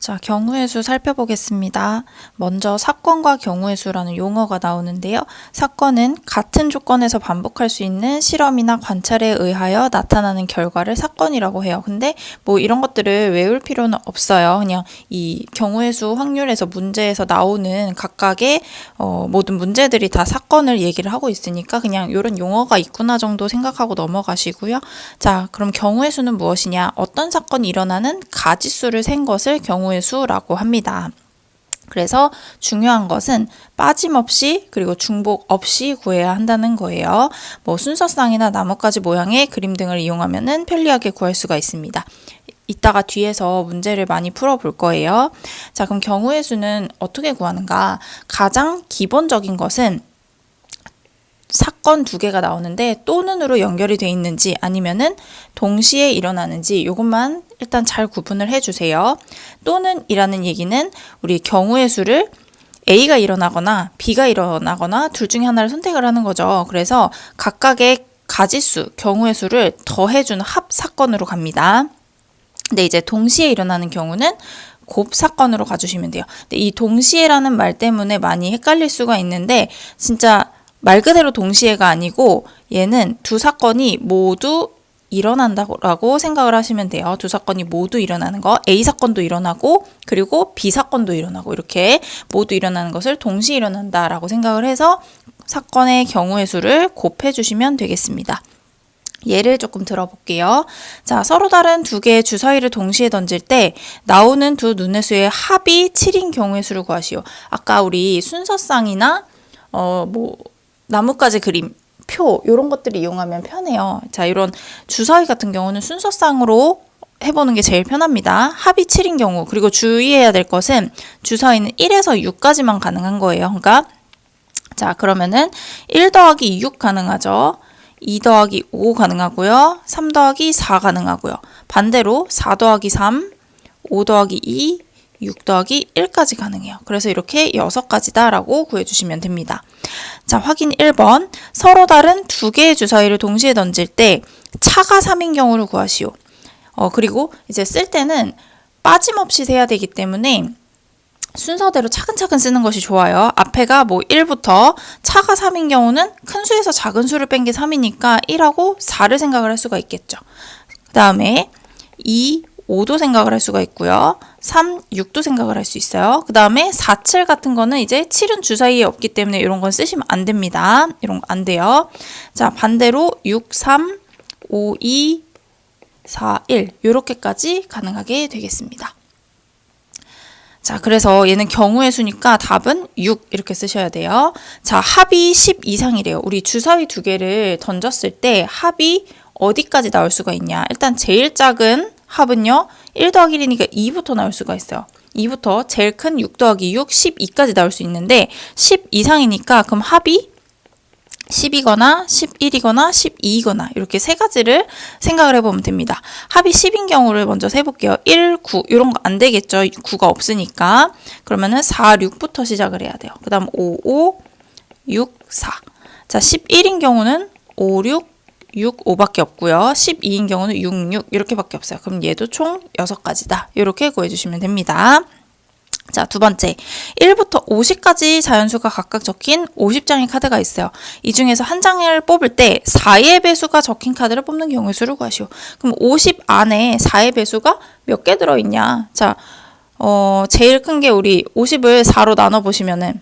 자, 경우의 수 살펴보겠습니다. 먼저 사건과 경우의 수라는 용어가 나오는데요. 사건은 같은 조건에서 반복할 수 있는 실험이나 관찰에 의하여 나타나는 결과를 사건이라고 해요. 근데 뭐 이런 것들을 외울 필요는 없어요. 그냥 이 경우의 수 확률에서 문제에서 나오는 각각의 모든 문제들이 다 사건을 얘기를 하고 있으니까 그냥 이런 용어가 있구나 정도 생각하고 넘어가시고요. 자, 그럼 경우의 수는 무엇이냐? 어떤 사건이 일어나는 가지수를 센 것을 경우의 수라고 합니다. 그래서 중요한 것은 빠짐없이 그리고 중복 없이 구해야 한다는 거예요. 뭐 순서쌍이나 나뭇가지 모양의 그림 등을 이용하면 편리하게 구할 수가 있습니다. 이따가 뒤에서 문제를 많이 풀어볼 거예요. 자, 그럼 경우의 수는 어떻게 구하는가? 가장 기본적인 것은 사건 두 개가 나오는데 또는으로 연결이 돼 있는지 아니면은 동시에 일어나는지 이것만 일단 잘 구분을 해주세요. 또는이라는 얘기는 우리 경우의 수를 A가 일어나거나 B가 일어나거나 둘 중에 하나를 선택을 하는 거죠. 그래서 각각의 가지수, 경우의 수를 더해주는 합 사건으로 갑니다. 근데 이제 동시에 일어나는 경우는 곱 사건으로 가주시면 돼요. 근데 이 동시에라는 말 때문에 많이 헷갈릴 수가 있는데 진짜 말 그대로 동시에가 아니고 얘는 두 사건이 모두 일어난다고 생각을 하시면 돼요. 두 사건이 모두 일어나는 거, A 사건도 일어나고 그리고 B 사건도 일어나고 이렇게 모두 일어나는 것을 동시에 일어난다라고 생각을 해서 사건의 경우의 수를 곱해 주시면 되겠습니다. 예를 조금 들어볼게요. 자, 서로 다른 두 개의 주사위를 동시에 던질 때 나오는 두 눈의 수의 합이 7인 경우의 수를 구하시오. 아까 우리 순서쌍이나 나뭇가지 그림, 표 이런 것들을 이용하면 편해요. 자, 이런 주사위 같은 경우는 순서쌍으로 해보는 게 제일 편합니다. 합이 7인 경우, 그리고 주의해야 될 것은 주사위는 1에서 6까지만 가능한 거예요. 그러니까 자, 그러면은 1 더하기 6 가능하죠. 2 더하기 5 가능하고요. 3 더하기 4 가능하고요. 반대로 4 더하기 3, 5 더하기 2, 6 더하기 1까지 가능해요. 그래서 이렇게 6가지다 라고 구해주시면 됩니다. 자, 확인 1번. 서로 다른 두 개의 주사위를 동시에 던질 때 차가 3인 경우를 구하시오. 그리고 이제 쓸 때는 빠짐없이 세야 되기 때문에 순서대로 차근차근 쓰는 것이 좋아요. 앞에가 뭐 1부터 차가 3인 경우는 큰 수에서 작은 수를 뺀 게 3이니까 1하고 4를 생각을 할 수가 있겠죠. 그 다음에 2, 5도 생각을 할 수가 있고요. 3, 6도 생각을 할 수 있어요. 그 다음에 4, 7 같은 거는 이제 7은 주사위에 없기 때문에 이런 건 쓰시면 안 됩니다. 이런 거 안 돼요. 자, 반대로 6, 3, 5, 2, 4, 1 이렇게까지 가능하게 되겠습니다. 자, 그래서 얘는 경우의 수니까 답은 6 이렇게 쓰셔야 돼요. 자, 합이 10 이상이래요. 우리 주사위 두 개를 던졌을 때 합이 어디까지 나올 수가 있냐. 일단 제일 작은 합은요. 1 더하기 1이니까 2부터 나올 수가 있어요. 2부터 제일 큰 6 더하기 6, 12까지 나올 수 있는데 10 이상이니까 그럼 합이 10이거나 11이거나 12이거나 이렇게 세 가지를 생각을 해보면 됩니다. 합이 10인 경우를 먼저 세볼게요. 1, 9 이런 거 안 되겠죠. 9가 없으니까. 그러면은 4, 6부터 시작을 해야 돼요. 그 다음 5, 5, 6, 4. 자, 11인 경우는 5, 6, 6, 5밖에 없고요. 12인 경우는 6, 6 이렇게밖에 없어요. 그럼 얘도 총 6가지다. 이렇게 구해주시면 됩니다. 자, 두 번째. 1부터 50까지 자연수가 각각 적힌 50장의 카드가 있어요. 이 중에서 한 장을 뽑을 때 4의 배수가 적힌 카드를 뽑는 경우의 수를 구하시오. 그럼 50 안에 4의 배수가 몇 개 들어있냐? 자, 제일 큰 게 우리 50을 4로 나눠보시면은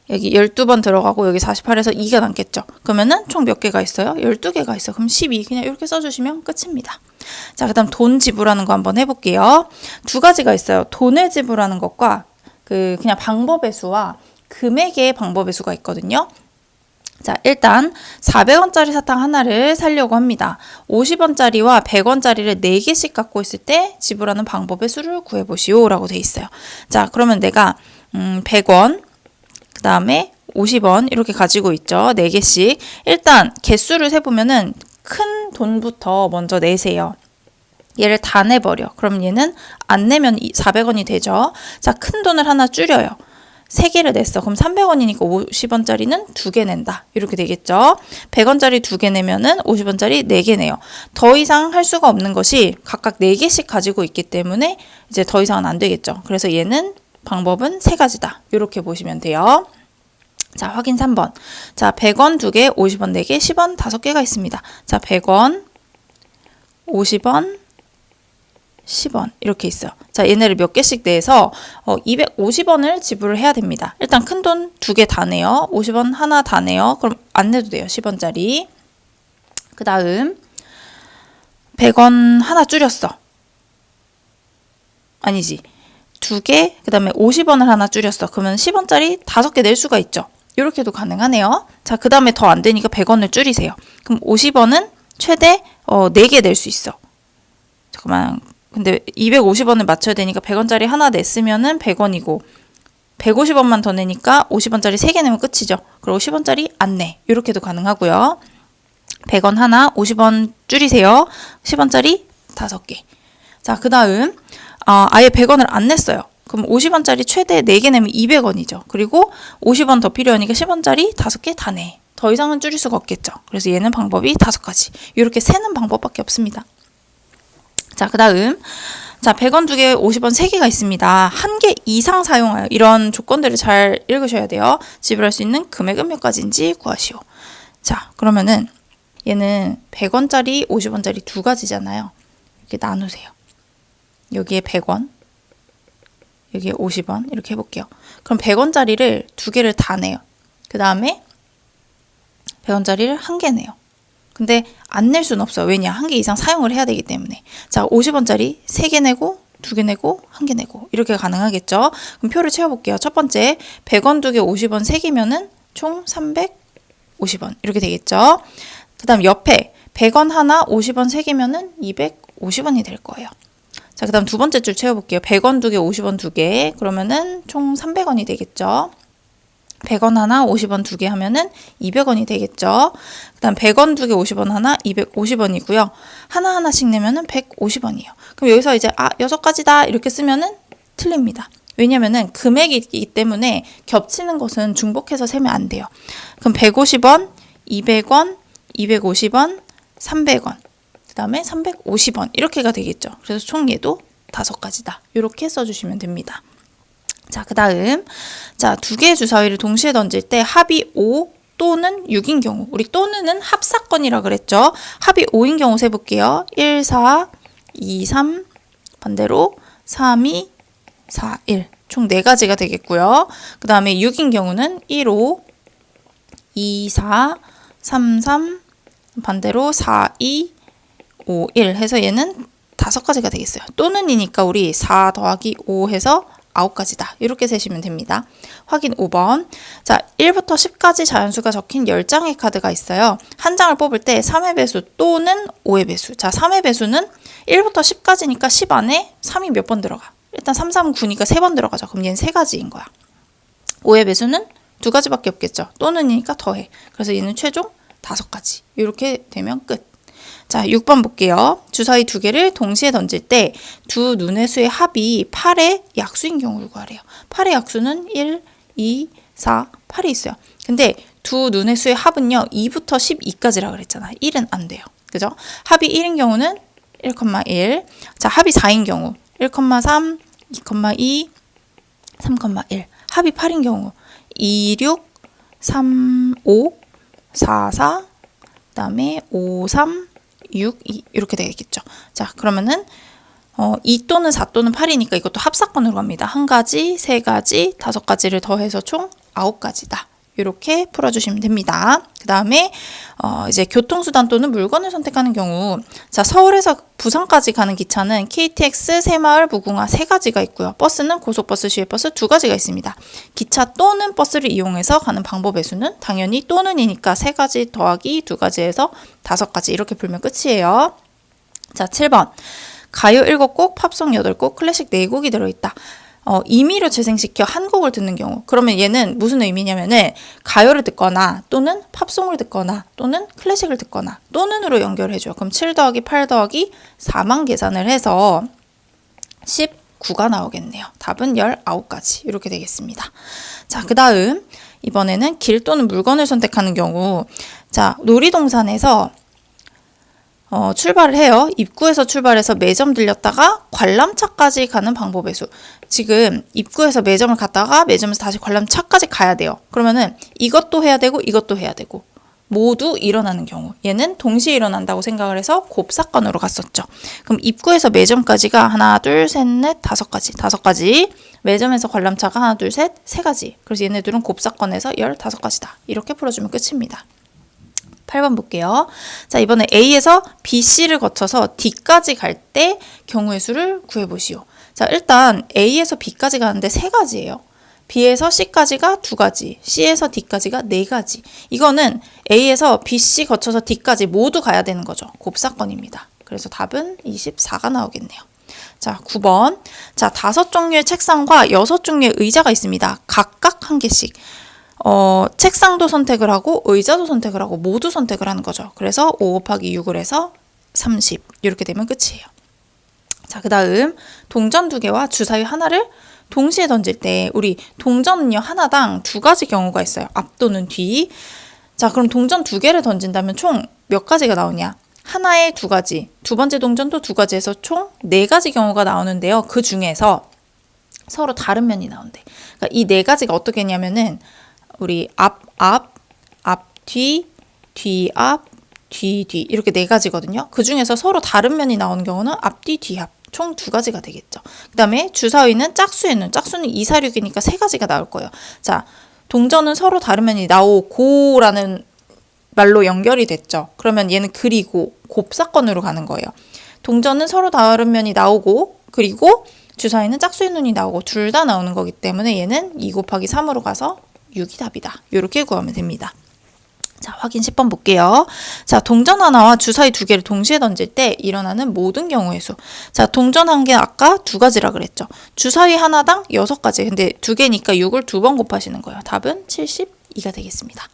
여기 12번 들어가고 여기 48에서 2가 남겠죠. 그러면은 총 몇 개가 있어요? 12개가 있어요. 그럼 12 그냥 이렇게 써주시면 끝입니다. 자, 그 다음 돈 지불하는 거 한번 해볼게요. 두 가지가 있어요. 돈을 지불하는 것과 그냥 방법의 수와 금액의 방법의 수가 있거든요. 자, 일단 400원짜리 사탕 하나를 사려고 합니다. 50원짜리와 100원짜리를 4개씩 갖고 있을 때 지불하는 방법의 수를 구해보시오 라고 돼 있어요. 자, 그러면 내가 100원 그 다음에 50원 이렇게 가지고 있죠. 4개씩. 일단 개수를 세보면은 큰 돈부터 먼저 내세요. 얘를 다 내버려. 그럼 얘는 안 내면 400원이 되죠. 자, 큰 돈을 하나 줄여요. 3개를 냈어. 그럼 300원이니까 50원짜리는 2개 낸다. 이렇게 되겠죠. 100원짜리 2개 내면은 50원짜리 4개 내요. 더 이상 할 수가 없는 것이 각각 4개씩 가지고 있기 때문에 이제 더 이상은 안 되겠죠. 그래서 얘는 방법은 3가지다. 이렇게 보시면 돼요. 자, 확인 3번. 자, 100원 2개, 50원 4개, 10원 5개가 있습니다. 자, 100원, 50원, 10원 이렇게 있어요. 자, 얘네를 몇 개씩 내서 250원을 지불을 해야 됩니다. 일단 큰 돈 2개 다 내요. 50원 하나 다 내요. 그럼 안 내도 돼요. 10원짜리. 그 다음 100원 하나 줄였어. 아니지. 2개, 그 다음에 50원을 하나 줄였어. 그러면 10원짜리 5개 낼 수가 있죠. 이렇게도 가능하네요. 자, 그 다음에 더 안 되니까 100원을 줄이세요. 그럼 50원은 최대 4개 낼 수 있어. 잠깐만. 근데 250원을 맞춰야 되니까 100원짜리 하나 냈으면은 100원이고 150원만 더 내니까 50원짜리 3개 내면 끝이죠. 그리고 10원짜리 안 내. 이렇게도 가능하고요. 100원 하나, 50원 줄이세요. 10원짜리 5개. 자, 그 다음 아예 100원을 안 냈어요. 그럼 50원짜리 최대 4개 내면 200원이죠. 그리고 50원 더 필요하니까 10원짜리 5개 다 내. 더 이상은 줄일 수가 없겠죠. 그래서 얘는 방법이 5가지. 이렇게 세는 방법밖에 없습니다. 자, 그 다음. 자, 100원 2개, 50원 3개가 있습니다. 1개 이상 사용하여. 이런 조건들을 잘 읽으셔야 돼요. 지불할 수 있는 금액은 몇 가지인지 구하시오. 자, 그러면은 얘는 100원짜리, 50원짜리 2가지잖아요. 이렇게 나누세요. 여기에 100원, 여기에 50원 이렇게 해볼게요. 그럼 100원짜리를 2개를 다 내요. 그 다음에 100원짜리를 1개 내요. 근데 안 낼 수는 없어요. 왜냐? 1개 이상 사용을 해야 되기 때문에. 자, 50원짜리 3개 내고 2개 내고 1개 내고 이렇게 가능하겠죠. 그럼 표를 채워볼게요. 첫 번째 100원 2개 50원 3개면은 총 350원 이렇게 되겠죠. 그 다음 옆에 100원 하나 50원 3개면은 250원이 될 거예요. 자, 그 다음 두 번째 줄 채워볼게요. 100원 2개 50원 2개 그러면은 총 300원이 되겠죠. 100원 하나 50원 2개 하면은 200원이 되겠죠. 그 다음 100원 2개 50원 하나 250원이고요. 하나하나씩 내면은 150원이에요. 그럼 여기서 이제 6가지다 이렇게 쓰면은 틀립니다. 왜냐면은 금액이기 때문에 겹치는 것은 중복해서 세면 안 돼요. 그럼 150원, 200원, 250원, 300원, 그 다음에 350원 이렇게가 되겠죠. 그래서 총 얘도 5가지다. 이렇게 써주시면 됩니다. 자, 그 다음 자, 2개의 주사위를 동시에 던질 때 합이 5 또는 6인 경우 우리 또는은 합사건이라 그랬죠. 합이 5인 경우 세볼게요. 1, 4, 2, 3 반대로 3, 2, 4, 1 총 4가지가 되겠고요. 그 다음에 6인 경우는 1, 5, 2, 4, 3, 3 반대로 4, 2, 5, 1 해서 얘는 5가지가 되겠어요. 또는이니까 우리 4 더하기 5 해서 9가지다. 이렇게 세시면 됩니다. 확인 5번. 자, 1부터 10까지 자연수가 적힌 10장의 카드가 있어요. 한 장을 뽑을 때 3의 배수 또는 5의 배수. 자, 3의 배수는 1부터 10까지니까 10 안에 3이 몇 번 들어가? 일단 3, 3, 9니까 3번 들어가죠. 그럼 얘는 3가지인 거야. 5의 배수는 2가지밖에 없겠죠. 또는이니까 더해. 그래서 얘는 최종 5가지. 이렇게 되면 끝. 자, 6번 볼게요. 주사위 2개를 동시에 던질 때 두 눈의 수의 합이 8의 약수인 경우를 구하래요. 8의 약수는 1, 2, 4, 8이 있어요. 근데 두 눈의 수의 합은요. 2부터 12까지라 그랬잖아. 1은 안 돼요. 그죠? 합이 1인 경우는 1,1. 자, 합이 4인 경우 1,3, 2,2, 3,1. 합이 8인 경우 2, 6, 3, 5, 4, 4, 그 다음에 5, 3, 6, 2 이렇게 되겠죠. 자, 그러면은 2 또는 4 또는 8이니까 이것도 합사건으로 갑니다. 1가지, 3가지, 5가지를 더해서 총 9가지다. 이렇게 풀어주시면 됩니다. 그 다음에 이제 교통수단 또는 물건을 선택하는 경우 자, 서울에서 부산까지 가는 기차는 KTX, 새마을, 무궁화 3가지가 있고요. 버스는 고속버스, 시외버스 2가지가 있습니다. 기차 또는 버스를 이용해서 가는 방법의 수는 당연히 또는이니까 3가지 더하기 2가지 해서 5가지 이렇게 풀면 끝이에요. 자, 7번 가요 7곡, 팝송 8곡, 클래식 4곡이 들어있다. 임의로 재생시켜 한 곡을 듣는 경우 그러면 얘는 무슨 의미냐면은 가요를 듣거나 또는 팝송을 듣거나 또는 클래식을 듣거나 또는으로 연결해줘요. 그럼 7 더하기 8 더하기 4만 계산을 해서 10 9가 나오겠네요. 답은 19가지 이렇게 되겠습니다. 자, 그 다음 이번에는 길 또는 물건을 선택하는 경우, 자, 놀이동산에서 출발을 해요. 입구에서 출발해서 매점 들렸다가 관람차까지 가는 방법의 수. 지금 입구에서 매점을 갔다가 매점에서 다시 관람차까지 가야 돼요. 그러면은 이것도 해야 되고 이것도 해야 되고 모두 일어나는 경우, 얘는 동시에 일어난다고 생각을 해서 곱사건으로 갔었죠. 그럼 입구에서 매점까지가 하나, 둘, 셋, 넷, 5가지. 매점에서 관람차가 하나, 둘, 셋, 3가지. 그래서 얘네들은 곱사건에서 15가지다. 이렇게 풀어주면 끝입니다. 8번 볼게요. 자, 이번에 A에서 B, C를 거쳐서 D까지 갈 때 경우의 수를 구해보시오. 자, 일단 A에서 B까지 가는데 3가지예요. B에서 C까지가 2가지, C에서 D까지가 4가지. 이거는 A에서 B, C 거쳐서 D까지 모두 가야 되는 거죠. 곱사건입니다. 그래서 답은 24가 나오겠네요. 자, 9번. 자, 5종류의 책상과 6종류의 의자가 있습니다. 각각 한 개씩. 책상도 선택을 하고 의자도 선택을 하고 모두 선택을 하는 거죠. 그래서 5 곱하기 6을 해서 30 이렇게 되면 끝이에요. 자, 그 다음 동전 2개와 주사위 하나를 동시에 던질 때 우리 동전은요 하나당 2가지 경우가 있어요. 앞 또는 뒤. 자, 그럼 동전 2개를 던진다면 총 몇 가지가 나오냐? 하나에 2가지, 두 번째 동전도 2가지에서 총 4가지 경우가 나오는데요. 그 중에서 서로 다른 면이 나온대. 그러니까 이 4가지가 어떻게 했냐면은 우리 앞, 뒤, 앞, 뒤 이렇게 4가지거든요. 그 중에서 서로 다른 면이 나오는 경우는 앞, 뒤, 앞. 총 2가지가 되겠죠. 그 다음에 주사위는 짝수는 2, 4, 6이니까 3가지가 나올 거예요. 자, 동전은 서로 다른 면이 나오고라는 말로 연결이 됐죠. 그러면 얘는 그리고 곱사건으로 가는 거예요. 동전은 서로 다른 면이 나오고 그리고 주사위는 짝수의 눈이 나오고 둘 다 나오는 거기 때문에 얘는 2 곱하기 3으로 가서 6이 답이다. 이렇게 구하면 됩니다. 자, 확인 10번 볼게요. 자, 동전 하나와 주사위 2개를 동시에 던질 때 일어나는 모든 경우의 수. 자, 동전 한 개 아까 2가지라 그랬죠. 주사위 하나당 6가지. 근데 2개니까 6을 2번 곱하시는 거예요. 답은 72가 되겠습니다.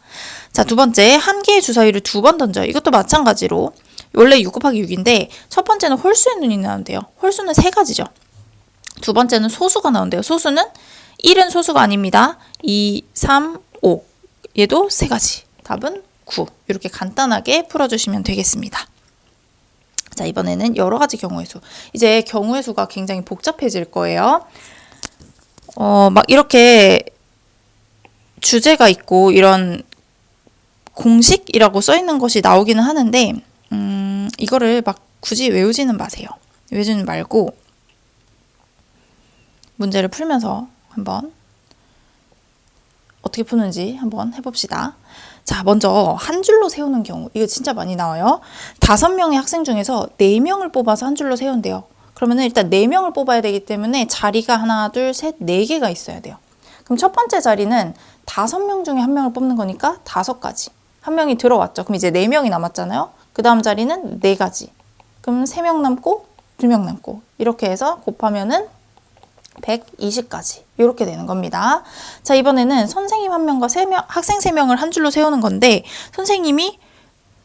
자, 두 번째, 한 개의 주사위를 2번 던져요. 이것도 마찬가지로 원래 6 곱하기 6인데 첫 번째는 홀수의 눈이 나온대요. 홀수는 3가지죠. 두 번째는 소수가 나온대요. 소수는 1은 소수가 아닙니다. 2, 3, 5. 얘도 3가지. 답은 9. 이렇게 간단하게 풀어주시면 되겠습니다. 자, 이번에는 여러 가지 경우의 수. 이제 경우의 수가 굉장히 복잡해질 거예요. 막 이렇게 주제가 있고 이런 공식이라고 써 있는 것이 나오기는 하는데, 이거를 막 굳이 외우지는 마세요. 외우지는 말고 문제를 풀면서 한번 어떻게 푸는지 한번 해봅시다. 자, 먼저 한 줄로 세우는 경우. 이거 진짜 많이 나와요. 5명의 학생 중에서 4명을 뽑아서 한 줄로 세운대요. 그러면 일단 4명을 뽑아야 되기 때문에 자리가 하나, 둘, 셋, 4개가 있어야 돼요. 그럼 첫 번째 자리는 5명 중에 1명을 뽑는 거니까 5가지. 한 명이 들어왔죠. 그럼 이제 4명이 남았잖아요. 그 다음 자리는 4가지. 그럼 3명 남고 2명 남고 이렇게 해서 곱하면은 120가지 이렇게 되는 겁니다. 자, 이번에는 선생님 1명과 학생 3명을 한 줄로 세우는 건데 선생님이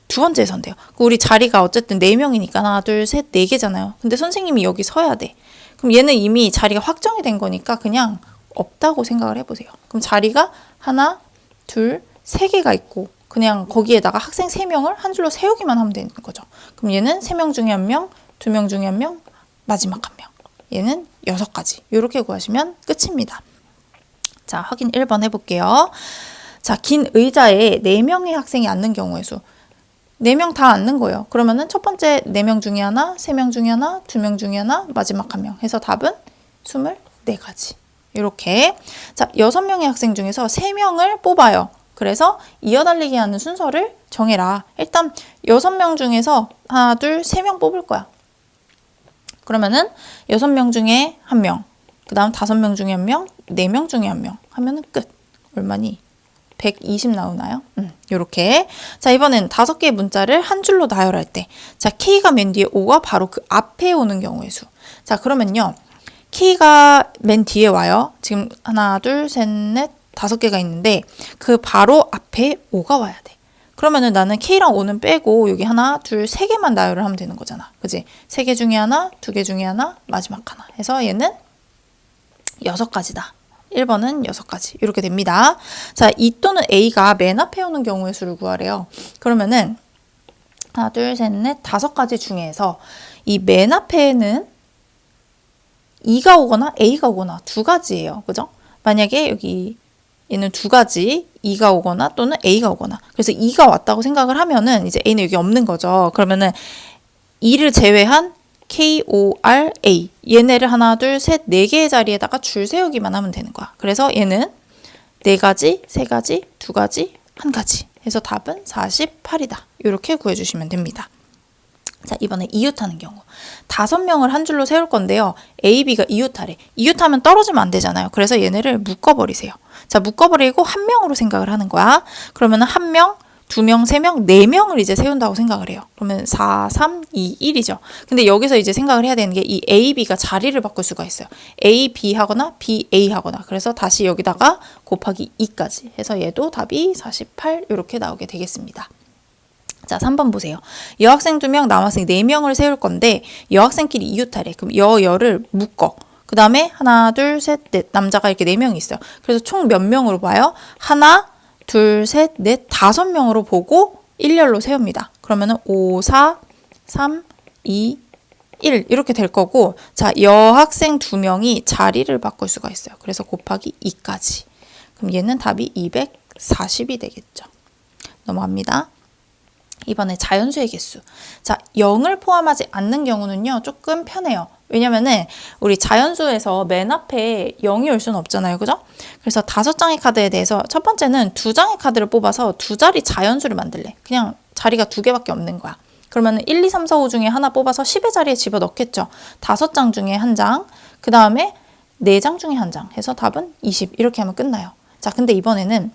두 번째에 선대요. 우리 자리가 어쨌든 4명이니까 하나, 둘, 셋, 4개잖아요. 근데 선생님이 여기 서야 돼. 그럼 얘는 이미 자리가 확정이 된 거니까 그냥 없다고 생각을 해보세요. 그럼 자리가 하나, 둘, 3개가 있고 그냥 거기에다가 학생 3명을 한 줄로 세우기만 하면 되는 거죠. 그럼 얘는 3명 중에 1명, 2명 중에 1명, 마지막 1명. 얘는 6가지. 이렇게 구하시면 끝입니다. 자, 확인 1번 해볼게요. 자, 긴 의자에 4명의 학생이 앉는 경우의 수. 4명 다 앉는 거예요. 그러면은 첫 번째 4명 중에 하나, 3명 중에 하나, 2명 중에 하나, 마지막 1명 해서 답은 24가지. 이렇게. 자, 6명의 학생 중에서 3명을 뽑아요. 그래서 이어달리기 하는 순서를 정해라. 일단 6명 중에서 하나, 둘, 3명 뽑을 거야. 그러면은 6명 중에 1명, 그 다음 5명 중에 1명, 4명 중에 1명 하면은 끝. 얼마니? 120 나오나요? 요렇게. 자, 이번엔 5개의 문자를 한 줄로 나열할 때. 자, K가 맨 뒤에 O가 바로 그 앞에 오는 경우의 수. 자, 그러면요. K가 맨 뒤에 와요. 지금 하나, 둘, 셋, 넷, 5개가 있는데 그 바로 앞에 O가 와야 돼. 그러면은 나는 K랑 O는 빼고 여기 하나, 둘, 3개만 나열을 하면 되는 거잖아. 그지? 3개 중에 하나, 2개 중에 하나, 마지막 하나. 해서 얘는 6가지다. 1번은 6가지. 이렇게 됩니다. 자, E 또는 A가 맨 앞에 오는 경우의 수를 구하래요. 그러면은 하나, 둘, 셋, 넷, 5가지 중에서 이 맨 앞에는 E가 오거나 A가 오거나 2가지예요. 그죠? 만약에 여기 얘는 2가지, E가 오거나 또는 A가 오거나. 그래서 E가 왔다고 생각을 하면은 이제 A는 여기 없는 거죠. 그러면은 E를 제외한 KORA 얘네를 하나, 둘, 셋, 4개의 자리에다가 줄 세우기만 하면 되는 거야. 그래서 얘는 4가지, 3가지, 2가지, 1가지 해서 답은 48이다. 이렇게 구해주시면 됩니다. 자, 이번에 이웃하는 경우 5명을 한 줄로 세울 건데요. A, B가 이웃하래. 이웃하면 떨어지면 안 되잖아요. 그래서 얘네를 묶어버리세요. 자, 묶어버리고 한 명으로 생각을 하는 거야. 그러면은 1명, 2명, 3명, 4명을 이제 세운다고 생각을 해요. 그러면 4, 3, 2, 1이죠. 근데 여기서 이제 생각을 해야 되는 게 이 A, B가 자리를 바꿀 수가 있어요. A, B 하거나 B, A 하거나. 그래서 다시 여기다가 곱하기 2까지 해서 얘도 답이 48 이렇게 나오게 되겠습니다. 자, 3번 보세요. 여학생 2명, 남학생 4명을 세울 건데 여학생끼리 이웃하래. 그럼 여를 묶어. 그 다음에 하나, 둘, 셋, 넷. 남자가 이렇게 4명이 있어요. 그래서 총 몇 명으로 봐요? 하나, 둘, 셋, 넷, 5명으로 보고 일렬로 세웁니다. 그러면은 5, 4, 3, 2, 1 이렇게 될 거고, 자, 여학생 2명이 자리를 바꿀 수가 있어요. 그래서 곱하기 2까지. 그럼 얘는 답이 240이 되겠죠. 넘어갑니다. 이번에 자연수의 개수. 자, 0을 포함하지 않는 경우는요, 조금 편해요. 왜냐면은 우리 자연수에서 맨 앞에 0이 올 수는 없잖아요. 그죠? 그래서 5장의 카드에 대해서 첫 번째는 2장의 카드를 뽑아서 2자리 자연수를 만들래. 그냥 자리가 2개밖에 없는 거야. 그러면 1, 2, 3, 4, 5 중에 하나 뽑아서 10의 자리에 집어넣겠죠. 5장 중에 1장, 그 다음에 4장 중에 1장 해서 답은 20 이렇게 하면 끝나요. 자, 근데 이번에는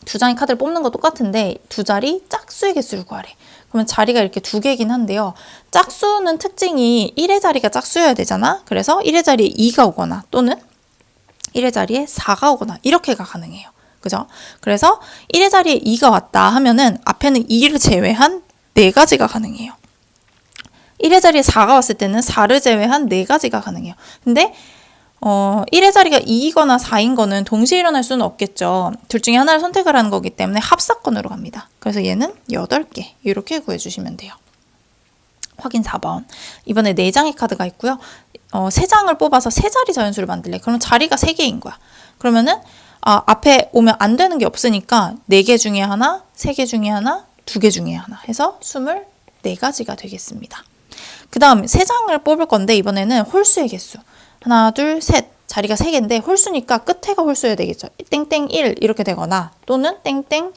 2장의 카드를 뽑는 거 똑같은데 2자리 짝수의 개수를 구하래. 그러면 자리가 이렇게 2개이긴 한데요. 짝수는 특징이 1의 자리가 짝수여야 되잖아. 그래서 1의 자리에 2가 오거나 또는 1의 자리에 4가 오거나 이렇게가 가능해요. 그죠? 그래서 1의 자리에 2가 왔다 하면은 앞에는 2를 제외한 4가지가 가능해요. 1의 자리에 4가 왔을 때는 4를 제외한 4가지가 가능해요. 근데 1의 자리가 2이거나 4인 거는 동시에 일어날 수는 없겠죠. 둘 중에 하나를 선택을 하는 거기 때문에 합사건으로 갑니다. 그래서 얘는 8개 이렇게 구해주시면 돼요. 확인 4번. 이번에 4장의 카드가 있고요. 3장을 뽑아서 3자리 자연수를 만들래. 그럼 자리가 3개인 거야. 그러면은 앞에 오면 안 되는 게 없으니까 4개 중에 하나, 3개 중에 하나, 2개 중에 하나 해서 24가지가 되겠습니다. 그 다음 3장을 뽑을 건데 이번에는 홀수의 개수. 하나, 둘, 셋. 자리가 3개인데 홀수니까 끝에가 홀수여야 되겠죠. 땡땡 1 이렇게 되거나 또는 땡땡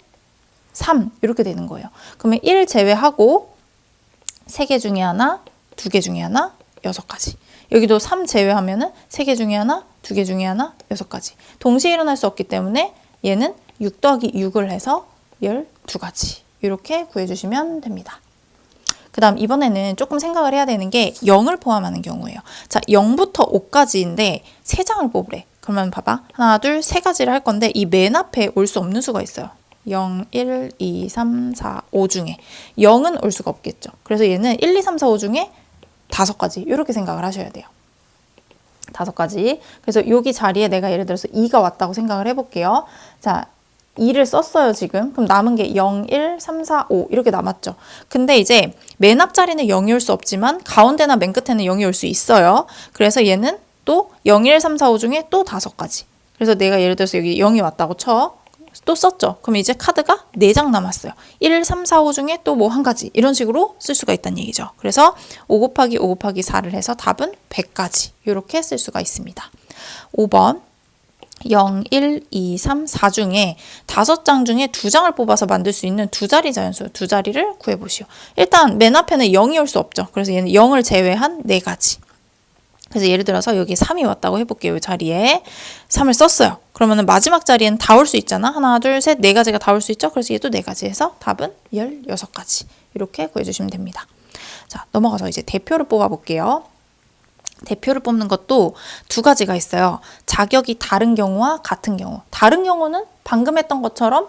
3 이렇게 되는 거예요. 그러면 1 제외하고 3개 중에 하나, 2개 중에 하나, 6가지. 여기도 3 제외하면은 3개 중에 하나, 2개 중에 하나, 6가지. 동시에 일어날 수 없기 때문에 얘는 6 더하기 6을 해서 12가지. 이렇게 구해주시면 됩니다. 그 다음 이번에는 조금 생각을 해야 되는 게 0을 포함하는 경우예요. 자, 0부터 5까지인데 3장을 뽑으래. 그러면 봐봐. 하나, 둘, 3가지를 할 건데 이 맨 앞에 올 수 없는 수가 있어요. 0, 1, 2, 3, 4, 5 중에 0은 올 수가 없겠죠. 그래서 얘는 1, 2, 3, 4, 5 중에 5가지 이렇게 생각을 하셔야 돼요. 5가지. 그래서 여기 자리에 내가 예를 들어서 2가 왔다고 생각을 해볼게요. 자, 2를 썼어요, 지금. 그럼 남은 게 0, 1, 3, 4, 5 이렇게 남았죠. 근데 이제 맨 앞자리는 0이 올 수 없지만 가운데나 맨 끝에는 0이 올 수 있어요. 그래서 얘는 또 0, 1, 3, 4, 5 중에 또 5가지. 그래서 내가 예를 들어서 여기 0이 왔다고 쳐. 또 썼죠. 그럼 이제 카드가 4장 남았어요. 1, 3, 4, 5 중에 또 뭐 한 가지. 이런 식으로 쓸 수가 있다는 얘기죠. 그래서 5 곱하기 5 곱하기 4를 해서 답은 100가지. 이렇게 쓸 수가 있습니다. 5번. 0, 1, 2, 3, 4 중에 5장 중에 2장을 뽑아서 만들 수 있는 2자리 자연수 2자리를 구해보시오. 일단 맨 앞에는 0이 올 수 없죠. 그래서 얘는 0을 제외한 4가지. 그래서 예를 들어서 여기 3이 왔다고 해볼게요. 이 자리에 3을 썼어요. 그러면은 마지막 자리에는 다 올 수 있잖아. 하나, 둘, 셋, 4가지가 다 올 수 있죠. 그래서 얘도 4가지 해서 답은 16가지. 이렇게 구해주시면 됩니다. 자, 넘어가서 이제 대표를 뽑아볼게요. 대표를 뽑는 것도 2가지가 있어요. 자격이 다른 경우와 같은 경우. 다른 경우는 방금 했던 것처럼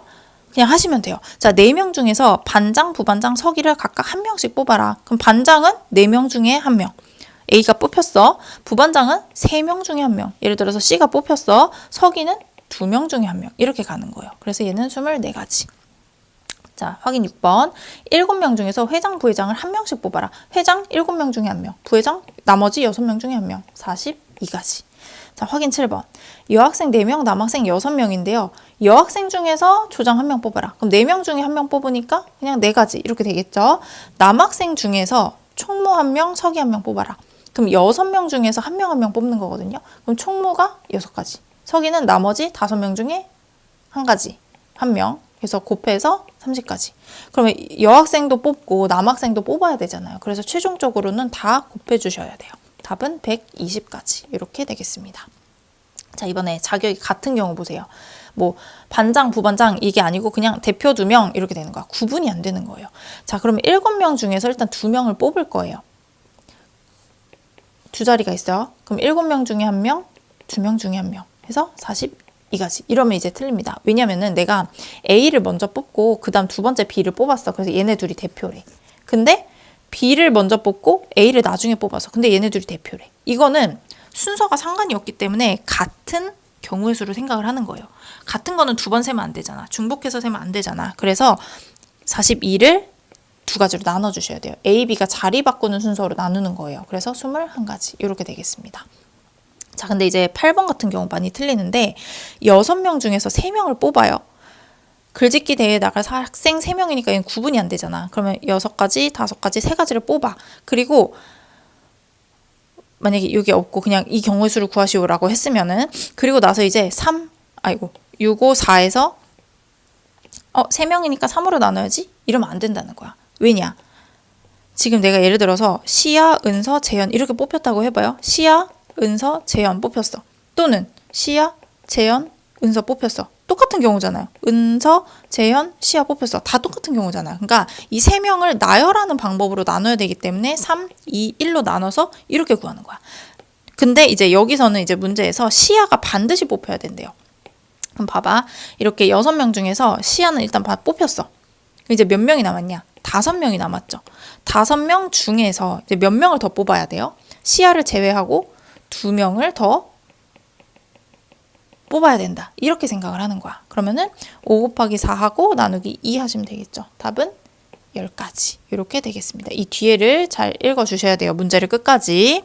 그냥 하시면 돼요. 자, 4명 중에서 반장, 부반장, 서기를 각각 1명씩 뽑아라. 그럼 반장은 4명 중에 1명. A가 뽑혔어. 부반장은 3명 중에 1명. 예를 들어서 C가 뽑혔어. 서기는 2명 중에 1명. 이렇게 가는 거예요. 그래서 얘는 24가지. 자, 확인 6번. 7명 중에서 회장, 부회장을 1명씩 뽑아라. 회장 7명 중에 1명. 부회장 나머지 6명 중에 1명. 42가지. 자, 확인 7번. 여학생 4명, 남학생 6명인데요. 여학생 중에서 조장 1명 뽑아라. 그럼 4명 중에 1명 뽑으니까 그냥 4가지 이렇게 되겠죠. 남학생 중에서 총무 1명, 서기 1명 뽑아라. 그럼 6명 중에서 1명 1명 뽑는 거거든요. 그럼 총무가 6가지. 서기는 나머지 5명 중에 1가지. 1명. 그래서 곱해서 30가지. 그러면 여학생도 뽑고 남학생도 뽑아야 되잖아요. 그래서 최종적으로는 다 곱해 주셔야 돼요. 답은 120가지 이렇게 되겠습니다. 자, 이번에 자격이 같은 경우 보세요. 뭐 반장, 부반장 이게 아니고 그냥 대표 2명 이렇게 되는 거야. 구분이 안 되는 거예요. 자, 그러면 7명 중에서 일단 2명을 뽑을 거예요. 2자리가 있어요. 그럼 7명 중에 1명, 2명 중에 1명 해서 42가지. 이러면 이제 틀립니다. 왜냐면은 내가 A를 먼저 뽑고 그 다음 2번째 B를 뽑았어. 그래서 얘네 둘이 대표래. 근데 B를 먼저 뽑고 A를 나중에 뽑아서 근데 얘네 둘이 대표래. 이거는 순서가 상관이 없기 때문에 같은 경우의 수를 생각을 하는 거예요. 같은 거는 2번 세면 안 되잖아. 중복해서 세면 안 되잖아. 그래서 42를 2가지로 나눠주셔야 돼요. A, B가 자리 바꾸는 순서로 나누는 거예요. 그래서 21가지 이렇게 되겠습니다. 자, 근데 이제 8번 같은 경우 많이 틀리는데 6명 중에서 3명을 뽑아요. 글짓기 대회에 나갈 학생 3명이니까 얘는 구분이 안 되잖아. 그러면 6가지, 5가지, 3가지를 뽑아. 그리고 만약에 여기 없고 그냥 이 경우의 수를 구하시오라고 했으면은 그리고 나서 이제 6, 5, 4에서 3명이니까 3으로 나눠야지? 이러면 안 된다는 거야. 왜냐? 지금 내가 예를 들어서 시야, 은서, 재현 이렇게 뽑혔다고 해봐요. 시야, 은서, 재현 뽑혔어. 또는 시야, 재현, 은서 뽑혔어. 똑같은 경우잖아요. 은서, 재현, 시야 뽑혔어. 다 똑같은 경우잖아요. 그러니까 이 3명을 나열하는 방법으로 나눠야 되기 때문에 3, 2, 1로 나눠서 이렇게 구하는 거야. 근데 이제 여기서는 이제 문제에서 시야가 반드시 뽑혀야 된대요. 그럼 봐봐. 이렇게 6명 중에서 시야는 일단 뽑혔어. 이제 몇 명이 남았냐? 5명이 남았죠. 5명 중에서 이제 몇 명을 더 뽑아야 돼요? 시야를 제외하고 2명을 더 뽑아야 된다. 이렇게 생각을 하는 거야. 그러면은 5 곱하기 4하고 나누기 2 하시면 되겠죠. 답은 10가지. 이렇게 되겠습니다. 이 뒤에를 잘 읽어주셔야 돼요. 문제를 끝까지.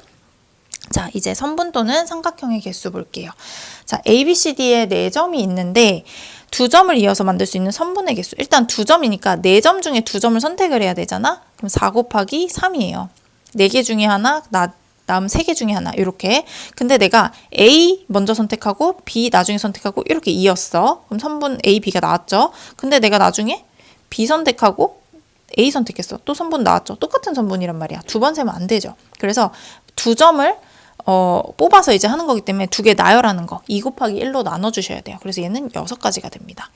자, 이제 선분 또는 삼각형의 개수 볼게요. 자, A, B, C, D에 4점이 있는데 2점을 이어서 만들 수 있는 선분의 개수. 일단 2점이니까 4점 중에 2점을 선택을 해야 되잖아. 그럼 4 곱하기 3이에요. 4개 중에 하나, 다음 3개 중에 하나 이렇게. 근데 내가 A 먼저 선택하고 B 나중에 선택하고 이렇게 이었어. 그럼 선분 A, B가 나왔죠. 근데 내가 나중에 B 선택하고 A 선택했어. 또 선분 나왔죠. 똑같은 선분이란 말이야. 2번 세면 안 되죠. 그래서 2점을 뽑아서 이제 하는 거기 때문에 2개 나열하는 거 2 곱하기 1로 나눠주셔야 돼요. 그래서 얘는 6가지가 됩니다.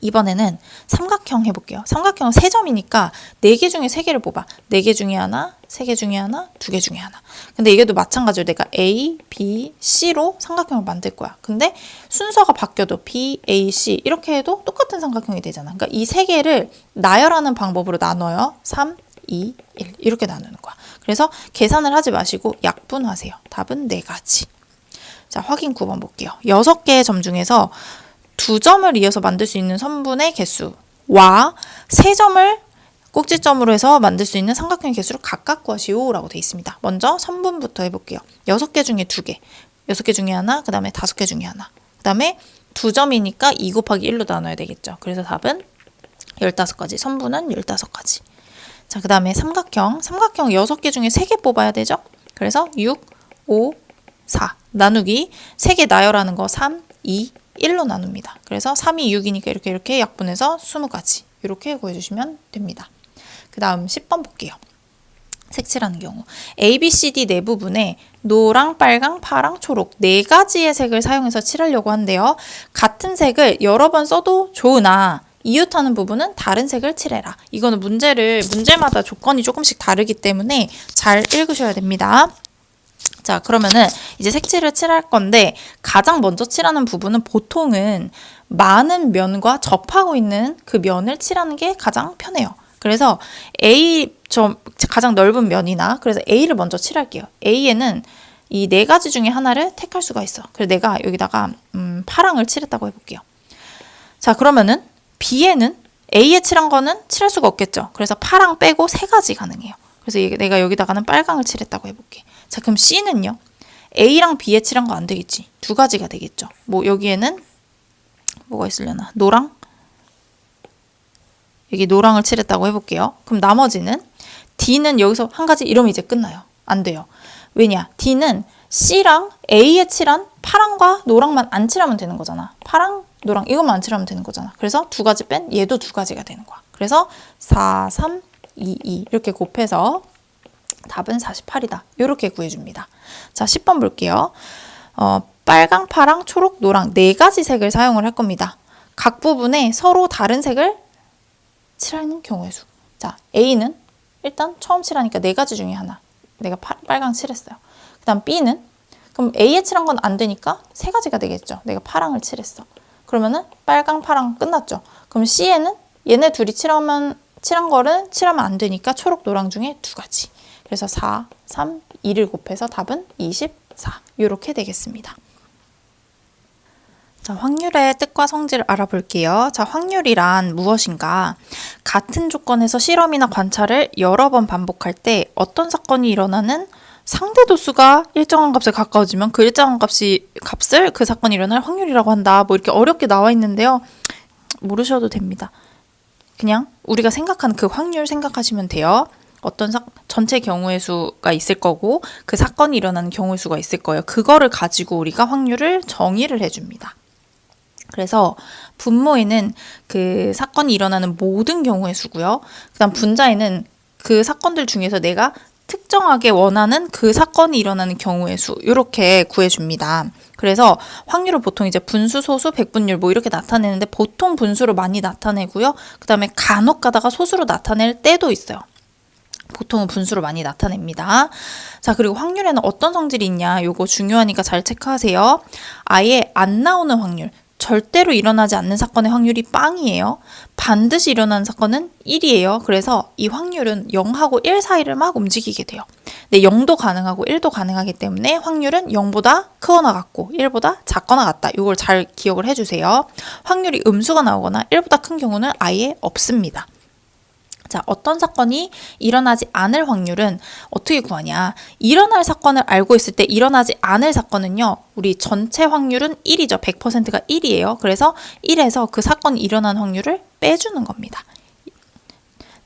이번에는 삼각형 해볼게요. 삼각형은 3점이니까 4개 중에 3개를 뽑아. 4개 중에 하나, 3개 중에 하나, 2개 중에 하나. 근데 이게도 마찬가지로 내가 A, B, C로 삼각형을 만들 거야. 근데 순서가 바뀌어도 B, A, C 이렇게 해도 똑같은 삼각형이 되잖아. 그러니까 이 3개를 나열하는 방법으로 나눠요. 3, 2, 1 이렇게 나누는 거야. 그래서 계산을 하지 마시고 약분하세요. 답은 4가지. 자, 확인 9번 볼게요. 6개의 점 중에서 2점을 이어서 만들 수 있는 선분의 개수와 3점을 꼭지점으로 해서 만들 수 있는 삼각형의 개수를 각각 구하시오라고 되어 있습니다. 먼저 선분부터 해볼게요. 6개 중에 2개, 6개 중에 하나, 그 다음에 5개 중에 하나. 그 다음에 2점이니까 2 곱하기 1로 나눠야 되겠죠. 그래서 답은 15가지, 선분은 15가지. 자, 그 다음에 삼각형 6개 중에 3개 뽑아야 되죠. 그래서 6, 5, 4 나누기 3개 나열하는 거 3, 2, 1로 나눕니다. 그래서 3이 6이니까 이렇게 약분해서 20가지 이렇게 구해주시면 됩니다. 그 다음 10번 볼게요. 색칠하는 경우 A, B, C, D 네 부분에 노랑, 빨강, 파랑, 초록 4가지의 색을 사용해서 칠하려고 한대요. 같은 색을 여러 번 써도 좋으나 이웃하는 부분은 다른 색을 칠해라. 이거는 문제마다 조건이 조금씩 다르기 때문에 잘 읽으셔야 됩니다. 자, 그러면은 이제 색칠을 칠할 건데 가장 먼저 칠하는 부분은 보통은 많은 면과 접하고 있는 그 면을 칠하는 게 가장 편해요. 그래서 가장 넓은 면이나 그래서 A를 먼저 칠할게요. A에는 이 네 가지 중에 하나를 택할 수가 있어. 그래서 내가 여기다가 파랑을 칠했다고 해볼게요. 자, 그러면은 B에는 A에 칠한 거는 칠할 수가 없겠죠. 그래서 파랑 빼고 세 가지 가능해요. 그래서 내가 여기다가는 빨강을 칠했다고 해볼게. 자, 그럼 C는요? A랑 B에 칠한 거 안 되겠지. 두 가지가 되겠죠. 뭐 여기에는 뭐가 있으려나? 노랑? 여기 노랑을 칠했다고 해볼게요. 그럼 나머지는 D는 여기서 한 가지 이러면 이제 끝나요. 안 돼요. 왜냐? D는 C랑 A에 칠한 파랑과 노랑만 안 칠하면 되는 거잖아. 파랑, 노랑 이것만 안 칠하면 되는 거잖아. 그래서 두 가지 뺀 얘도 두 가지가 되는 거야. 그래서 4, 3, 2, 2 이렇게 곱해서 답은 48이다. 이렇게 구해줍니다. 자, 10번 볼게요. 빨강, 파랑, 초록, 노랑 네 가지 색을 사용을 할 겁니다. 각 부분에 서로 다른 색을 칠하는 경우의 수. 자, A는 일단 처음 칠하니까 네 가지 중에 하나. 내가 빨강 칠했어요. 그 다음 B는 그럼 A에 칠한 건 안 되니까 세 가지가 되겠죠. 내가 파랑을 칠했어. 그러면은 빨강, 파랑 끝났죠. 그럼 C에는 얘네 둘이 칠한 거를 칠하면 안 되니까 초록, 노랑 중에 두 가지. 그래서 4, 3, 2를 곱해서 답은 24. 이렇게 되겠습니다. 자, 확률의 뜻과 성질을 알아볼게요. 자, 확률이란 무엇인가? 같은 조건에서 실험이나 관찰을 여러 번 반복할 때 어떤 사건이 일어나는 상대 도수가 일정한 값에 가까워지면 그 일정한 값을 그 사건이 일어날 확률이라고 한다. 뭐 이렇게 어렵게 나와 있는데요. 모르셔도 됩니다. 그냥 우리가 생각하는 그 확률 생각하시면 돼요. 어떤 전체 경우의 수가 있을 거고 그 사건이 일어나는 경우의 수가 있을 거예요. 그거를 가지고 우리가 확률을 정의를 해줍니다. 그래서 분모에는 그 사건이 일어나는 모든 경우의 수고요. 그 다음 분자에는 그 사건들 중에서 내가 특정하게 원하는 그 사건이 일어나는 경우의 수 이렇게 구해줍니다. 그래서 확률을 보통 이제 분수, 소수, 백분율 뭐 이렇게 나타내는데 보통 분수로 많이 나타내고요. 그 다음에 간혹 가다가 소수로 나타낼 때도 있어요. 보통은 분수로 많이 나타냅니다. 자, 그리고 확률에는 어떤 성질이 있냐 요거 중요하니까 잘 체크하세요. 아예 안 나오는 확률. 절대로 일어나지 않는 사건의 확률이 빵이에요. 반드시 일어나는 사건은 1이에요. 그래서 이 확률은 0하고 1 사이를 막 움직이게 돼요. 근데 0도 가능하고 1도 가능하기 때문에 확률은 0보다 크거나 같고 1보다 작거나 같다. 이걸 잘 기억을 해주세요. 확률이 음수가 나오거나 1보다 큰 경우는 아예 없습니다. 자, 어떤 사건이 일어나지 않을 확률은 어떻게 구하냐? 일어날 사건을 알고 있을 때 일어나지 않을 사건은요. 우리 전체 확률은 1이죠. 100%가 1이에요. 그래서 1에서 그 사건이 일어난 확률을 빼주는 겁니다.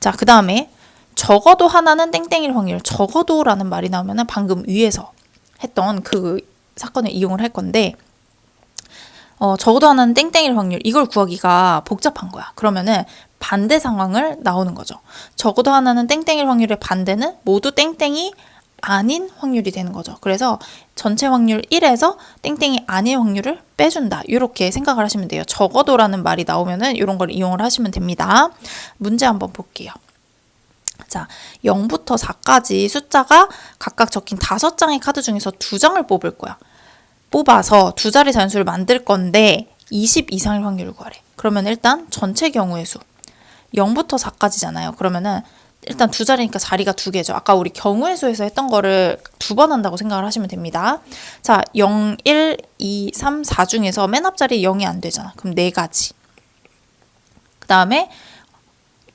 자, 그 다음에 적어도 하나는 땡땡일 확률. 적어도라는 말이 나오면 방금 위에서 했던 그 사건을 이용을 할 건데 적어도 하나는 땡땡일 확률. 이걸 구하기가 복잡한 거야. 그러면은 반대 상황을 나오는 거죠. 적어도 하나는 땡땡일 확률의 반대는 모두 땡땡이 아닌 확률이 되는 거죠. 그래서 전체 확률 1에서 땡땡이 아닌 확률을 빼준다. 이렇게 생각을 하시면 돼요. 적어도라는 말이 나오면은 이런 걸 이용을 하시면 됩니다. 문제 한번 볼게요. 자, 0부터 4까지 숫자가 각각 적힌 5장의 카드 중에서 2장을 뽑을 거야. 뽑아서 두 자리 잔수를 만들 건데 20 이상일 확률을 구하래. 그러면 일단 전체 경우의 수 0부터 4까지잖아요. 그러면은 일단 두 자리니까 자리가 두 개죠. 아까 우리 경우의 수에서 했던 거를 두 번 한다고 생각을 하시면 됩니다. 자, 0, 1, 2, 3, 4 중에서 맨 앞자리 0이 안 되잖아. 그럼 네 가지. 그 다음에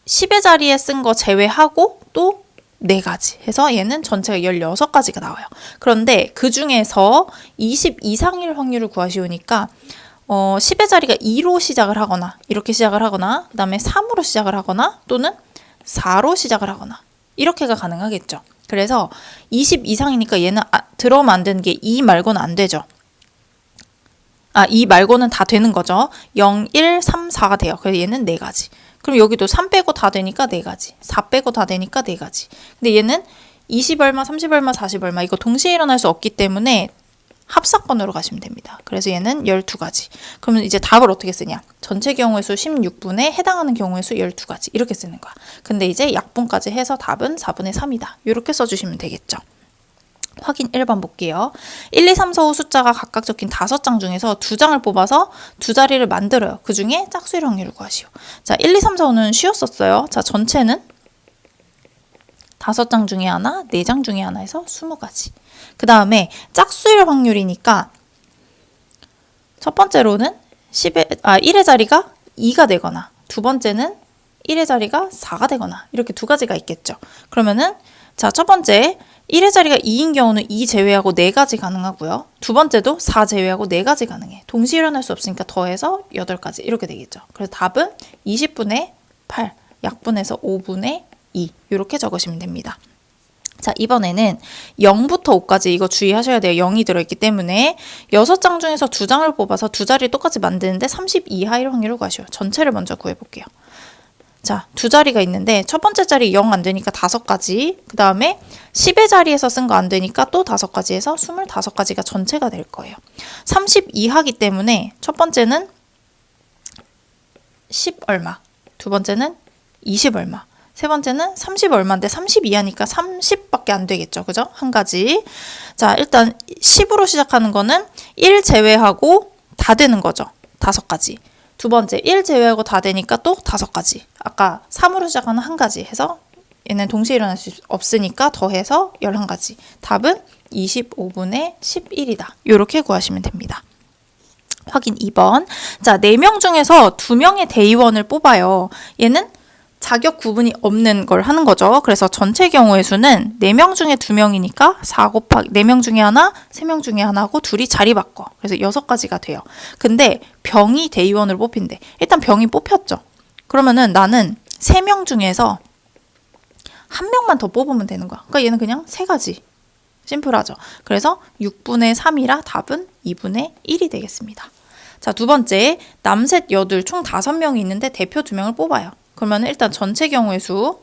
10의 자리에 쓴 거 제외하고 또 네 가지 해서 얘는 전체가 16가지가 나와요. 그런데 그 중에서 20 이상일 확률을 구하시오니까 10의 자리가 2로 시작을 하거나 이렇게 시작을 하거나 그 다음에 3으로 시작을 하거나 또는 4로 시작을 하거나 이렇게가 가능하겠죠. 그래서 20 이상이니까 얘는 들어오면 안 되는 게 2 말고는 안 되죠. 2 말고는 다 되는 거죠. 0, 1, 3, 4가 돼요. 그래서 얘는 네 가지. 그럼 여기도 3 빼고 다 되니까 네 가지. 4 빼고 다 되니까 네 가지. 근데 얘는 20 얼마, 30 얼마, 40 얼마 이거 동시에 일어날 수 없기 때문에 합사건으로 가시면 됩니다. 그래서 얘는 12가지. 그러면 이제 답을 어떻게 쓰냐? 전체 경우의 수 16분에 해당하는 경우의 수 12가지. 이렇게 쓰는 거야. 근데 이제 약분까지 해서 답은 4분의 3이다. 이렇게 써주시면 되겠죠. 확인 1번 볼게요. 1, 2, 3, 4, 5 숫자가 각각 적힌 5장 중에서 2장을 뽑아서 두 자리를 만들어요. 그 중에 짝수일 확률을 구하시오. 자, 1, 2, 3, 4, 5는 쉬웠었어요. 자, 전체는 5장 중에 하나, 4장 중에 하나에서 20가지. 그 다음에 짝수일 확률이니까 첫 번째로는 1의 자리가 2가 되거나 두 번째는 1의 자리가 4가 되거나 이렇게 두 가지가 있겠죠. 그러면은 자, 첫 번째 1의 자리가 2인 경우는 2 제외하고 4가지 가능하고요. 두 번째도 4 제외하고 4가지 가능해. 동시에 일어날 수 없으니까 더해서 8가지 이렇게 되겠죠. 그래서 답은 20분의 8, 약분해서 5분의 2 이렇게 적으시면 됩니다. 자, 이번에는 0부터 5까지 이거 주의하셔야 돼요. 0이 들어있기 때문에 6장 중에서 2장을 뽑아서 두 자리 똑같이 만드는데 30 이하일 확률을 구하시오. 전체를 먼저 구해볼게요. 자, 두 자리가 있는데 첫 번째 자리 0 안 되니까 5가지, 그 다음에 10의 자리에서 쓴 거 안 되니까 또 5가지 해서 25가지가 전체가 될 거예요. 30 이하기 때문에 첫 번째는 10 얼마, 두 번째는 20 얼마, 세 번째는 30 얼마인데 30 이하니까 30밖에 안 되겠죠. 그죠? 한 가지. 자, 일단 10으로 시작하는 거는 1 제외하고 다 되는 거죠. 5가지. 두 번째 1 제외하고 다 되니까 또 5가지. 아까 3으로 시작하는 한 가지 해서 얘는 동시에 일어날 수 없으니까 더해서 11가지. 답은 25분의 11이다. 이렇게 구하시면 됩니다. 확인 2번. 자, 4명 중에서 2명의 대의원을 뽑아요. 얘는 자격 구분이 없는 걸 하는 거죠. 그래서 전체 경우의 수는 4명 중에 2명이니까 4 곱하기 4명 중에 하나, 3명 중에 하나고 둘이 자리 바꿔. 그래서 6가지가 돼요. 근데 병이 대의원을 뽑힌대. 일단 병이 뽑혔죠. 그러면은 나는 3명 중에서 1명만 더 뽑으면 되는 거야. 그러니까 얘는 그냥 3가지. 심플하죠. 그래서 6분의 3이라 답은 2분의 1이 되겠습니다. 자, 두 번째, 남셋 여둘 총 5명이 있는데 대표 2명을 뽑아요. 그러면 일단 전체 경우의 수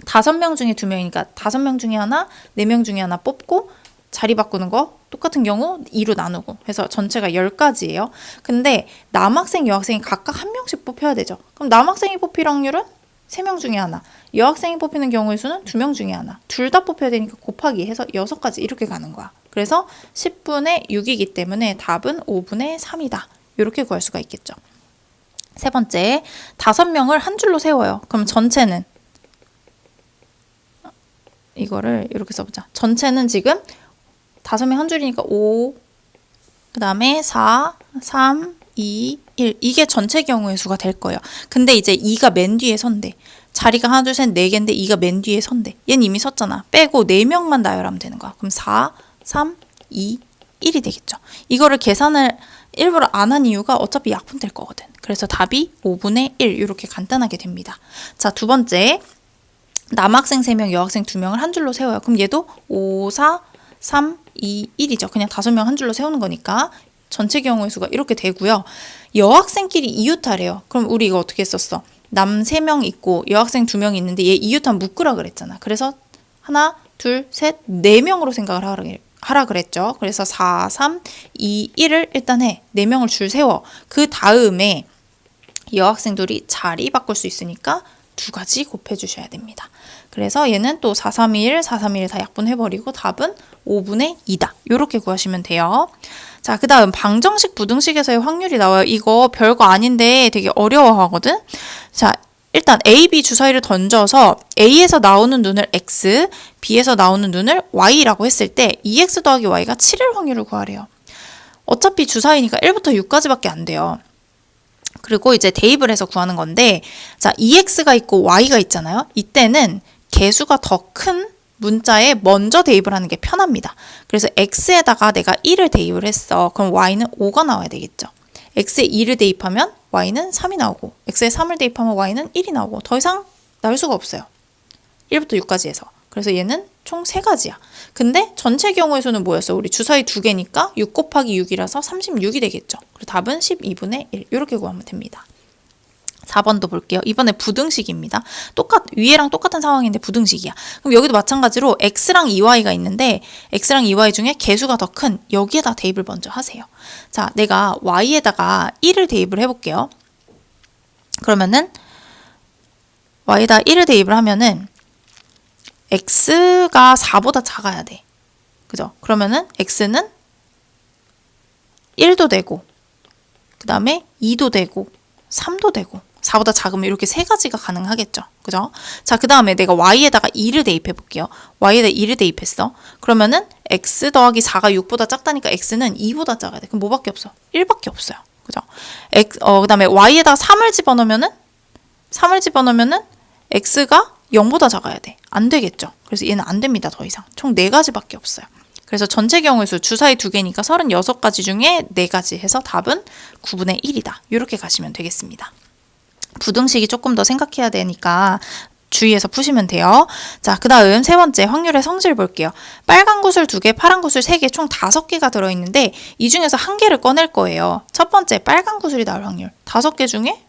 5명 중에 2명이니까 5명 중에 하나, 4명 중에 하나 뽑고 자리 바꾸는 거 똑같은 경우 2로 나누고 해서 전체가 10가지예요. 근데 남학생, 여학생이 각각 1명씩 뽑혀야 되죠. 그럼 남학생이 뽑힐 확률은 3명 중에 하나, 여학생이 뽑히는 경우의 수는 2명 중에 하나. 둘 다 뽑혀야 되니까 곱하기 해서 6가지 이렇게 가는 거야. 그래서 10분의 6이기 때문에 답은 5분의 3이다. 이렇게 구할 수가 있겠죠. 세 번째, 5명을 한 줄로 세워요. 그럼 전체는 이거를 이렇게 써보자. 전체는 지금 5명 한 줄이니까 5, 그 다음에 4, 3, 2, 1 이게 전체 경우의 수가 될 거예요. 근데 이제 2가 맨 뒤에 선대. 자리가 하나, 둘, 셋, 4개인데 2가 맨 뒤에 선대. 얘는 이미 섰잖아. 빼고 4명만 나열하면 되는 거야. 그럼 4, 3, 2, 1이 되겠죠. 이거를 계산을 일부러 안 한 이유가 어차피 약분될 거거든. 그래서 답이 5분의 1 이렇게 간단하게 됩니다. 자, 두 번째, 남학생 3명, 여학생 2명을 한 줄로 세워요. 그럼 얘도 5, 4, 3, 2, 1이죠. 그냥 5명 한 줄로 세우는 거니까 전체 경우의 수가 이렇게 되고요. 여학생끼리 이웃하래요. 그럼 우리 이거 어떻게 썼어? 남 3명 있고 여학생 2명 있는데 얘 이웃한 묶으라 그랬잖아. 그래서 하나, 둘, 셋, 4명으로 생각을 하라 그랬죠. 그래서 4, 3, 2, 1을 일단 해. 4명을 줄 세워. 그 다음에 여학생들이 자리 바꿀 수 있으니까 2가지 곱해주셔야 됩니다. 그래서 얘는 또 4, 3, 1, 4, 3, 1 다 약분해버리고 답은 5분의 2다. 이렇게 구하시면 돼요. 자, 그 다음 방정식, 부등식에서의 확률이 나와요. 이거 별거 아닌데 되게 어려워하거든. 자, 일단 A, B 주사위를 던져서 A에서 나오는 눈을 X, B에서 나오는 눈을 Y라고 했을 때 2X 더하기 Y가 7일 확률을 구하래요. 어차피 주사위니까 1부터 6까지밖에 안 돼요. 그리고 이제 대입을 해서 구하는 건데, 자, 2X가 있고 Y가 있잖아요. 이때는 개수가 더 큰 문자에 먼저 대입을 하는 게 편합니다. 그래서 X에다가 내가 1을 대입을 했어. 그럼 Y는 5가 나와야 되겠죠. X에 2를 대입하면 Y는 3이 나오고, X에 3을 대입하면 Y는 1이 나오고, 더 이상 나올 수가 없어요. 1부터 6까지 해서. 그래서 얘는 총 3가지야. 근데 전체 경우의 수는 뭐였어? 우리 주사위 2개니까 6 곱하기 6이라서 36이 되겠죠. 그리고 답은 12분의 1. 이렇게 구하면 됩니다. 4번도 볼게요. 이번에 부등식입니다. 위에랑 똑같은 상황인데 부등식이야. 그럼 여기도 마찬가지로 X랑 2Y가 있는데 X랑 2Y 중에 개수가 더 큰 여기에다 대입을 먼저 하세요. 자, 내가 Y에다가 1을 대입을 해볼게요. 그러면은 Y에다 1을 대입을 하면은 X가 4보다 작아야 돼. 그죠? 그러면은 X는 1도 되고 그 다음에 2도 되고 3도 되고 4보다 작으면 이렇게 세 가지가 가능하겠죠. 그죠? 자, 그 다음에 내가 y에다가 2를 대입해 볼게요. y에다 2를 대입했어. 그러면은 x 더하기 4가 6보다 작다니까 x는 2보다 작아야 돼. 그럼 뭐밖에 없어? 1밖에 없어요. 그죠? 그 다음에 y에다가 3을 집어넣으면은 x가 0보다 작아야 돼. 안 되겠죠. 그래서 얘는 안 됩니다. 더 이상. 총 4가지밖에 없어요. 그래서 전체 경우의 수 주사위 2개니까 36가지 중에 4가지 해서 답은 9분의 1이다. 이렇게 가시면 되겠습니다. 부등식이 조금 더 생각해야 되니까 주의해서 푸시면 돼요. 자, 그 다음 세 번째 확률의 성질 볼게요. 빨간 구슬 2개, 파란 구슬 3개, 총 5개가 들어있는데 이 중에서 한 개를 꺼낼 거예요. 첫 번째 빨간 구슬이 나올 확률 5개 중에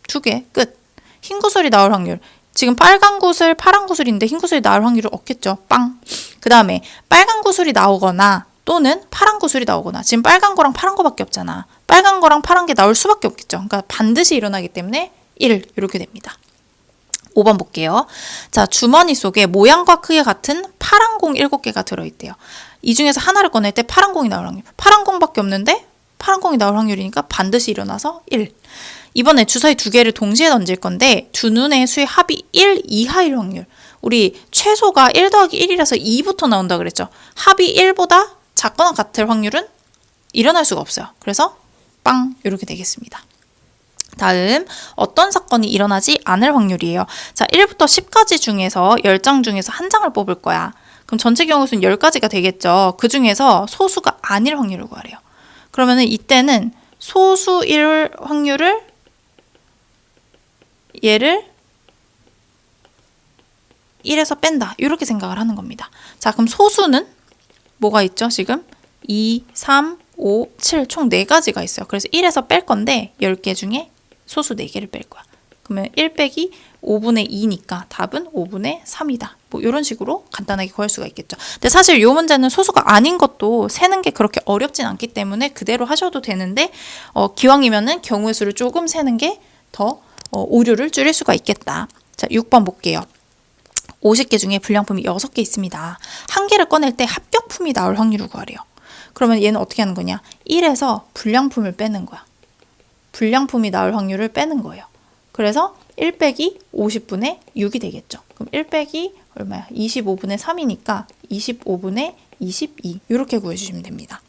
2개, 끝. 흰 구슬이 나올 확률, 지금 빨간 구슬, 파란 구슬인데 흰 구슬이 나올 확률이 없겠죠. 빵. 그 다음에 빨간 구슬이 나오거나 또는 파란 구슬이 나오거나, 지금 빨간 거랑 파란 거밖에 없잖아. 빨간 거랑 파란 게 나올 수밖에 없겠죠. 그러니까 반드시 일어나기 때문에 1 이렇게 됩니다. 5번 볼게요. 자, 주머니 속에 모양과 크기 같은 파란 공 7개가 들어있대요. 이 중에서 하나를 꺼낼 때 파란 공이 나올 확률. 파란 공밖에 없는데 파란 공이 나올 확률이니까 반드시 일어나서 1. 이번에 주사위 2개를 동시에 던질 건데 두 눈의 수의 합이 1 이하일 확률. 우리 최소가 1 더하기 1이라서 2부터 나온다 그랬죠. 합이 1보다 작거나 같을 확률은 일어날 수가 없어요. 그래서 빵 이렇게 되겠습니다. 다음 어떤 사건이 일어나지 않을 확률이에요. 자, 1부터 10까지 중에서 10장 중에서 한 장을 뽑을 거야. 그럼 전체 경우 수는 10가지가 되겠죠. 그 중에서 소수가 아닐 확률을 구하래요. 그러면은 이때는 소수일 확률을 얘를 1에서 뺀다. 이렇게 생각을 하는 겁니다. 자, 그럼 소수는 뭐가 있죠? 지금 2, 3, 5, 7 총 4가지가 있어요. 그래서 1에서 뺄 건데 10개 중에 소수 4개를 뺄 거야. 그러면 1 빼기 5분의 2니까 답은 5분의 3이다. 뭐 이런 식으로 간단하게 구할 수가 있겠죠. 근데 사실 이 문제는 소수가 아닌 것도 세는 게 그렇게 어렵진 않기 때문에 그대로 하셔도 되는데 기왕이면은 경우의 수를 조금 세는 게 더 오류를 줄일 수가 있겠다. 자, 6번 볼게요. 50개 중에 불량품이 6개 있습니다. 한 개를 꺼낼 때 합격품이 나올 확률을 구하래요. 그러면 얘는 어떻게 하는 거냐? 1에서 불량품을 빼는 거야. 불량품이 나올 확률을 빼는 거예요. 그래서 1 빼기 50분의 6이 되겠죠. 그럼 1 빼기 얼마야? 25분의 3이니까 25분의 22 이렇게 구해주시면 됩니다.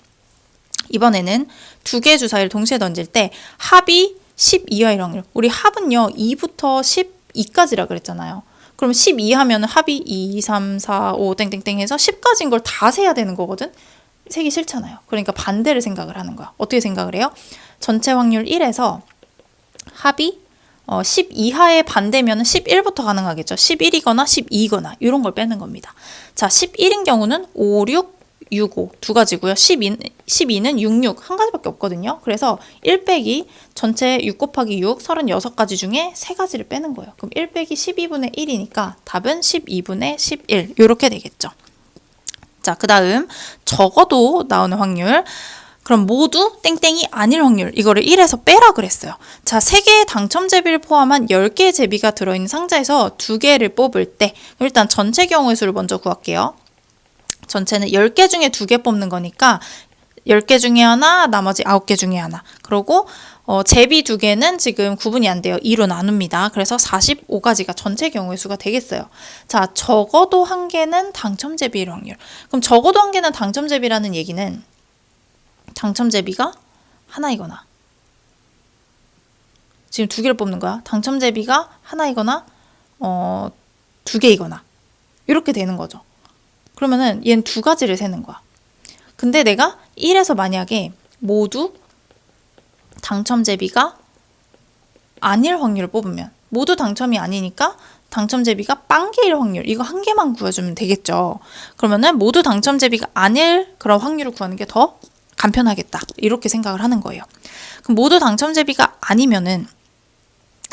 이번에는 2개의 주사위를 동시에 던질 때 합이 10 이하일 확률. 우리 합은요 2부터 12까지라 그랬잖아요. 그럼 12 하면 합이 2, 3, 4, 5 땡땡땡 해서 10까지인 걸 다 세야 되는 거거든. 세기 싫잖아요. 그러니까 반대를 생각을 하는 거야. 어떻게 생각을 해요? 전체 확률 1에서 합이 10 이하의 반대면 11부터 가능하겠죠. 11이거나 12이거나 이런 걸 빼는 겁니다. 자, 11인 경우는 5, 6, 6, 5 두 가지고요. 12는 6, 6 한 가지밖에 없거든요. 그래서 1 빼기 전체 6 곱하기 6 36가지 중에 3가지를 빼는 거예요. 그럼 1 빼기 12분의 1이니까 답은 12분의 11 이렇게 되겠죠. 자, 그 다음 적어도 나오는 확률. 그럼 모두 땡땡이 아닐 확률, 이거를 1에서 빼라 그랬어요. 자, 3개의 당첨 제비를 포함한 10개의 제비가 들어있는 상자에서 2개를 뽑을 때 일단 전체 경우의 수를 먼저 구할게요. 전체는 10개 중에 2개 뽑는 거니까 10개 중에 하나, 나머지 9개 중에 하나. 그리고 제비 2개는 지금 구분이 안 돼요. 2로 나눕니다. 그래서 45가지가 전체 경우의 수가 되겠어요. 자, 적어도 1개는 당첨 제비일 확률. 그럼 적어도 1개는 당첨 제비라는 얘기는 당첨 제비가 하나이거나, 지금 2개를 뽑는 거야. 당첨 제비가 하나이거나 2개이거나 이렇게 되는 거죠. 그러면은 얘는 2가지를 세는 거야. 근데 내가 1에서 만약에 모두 당첨 제비가 아닐 확률을 뽑으면, 모두 당첨이 아니니까 당첨 제비가 빵개일 확률, 이거 1개만 구해주면 되겠죠. 그러면은 모두 당첨 제비가 아닐 그런 확률을 구하는 게 더 간편하겠다, 이렇게 생각을 하는 거예요. 그럼 모두 당첨 제비가 아니면은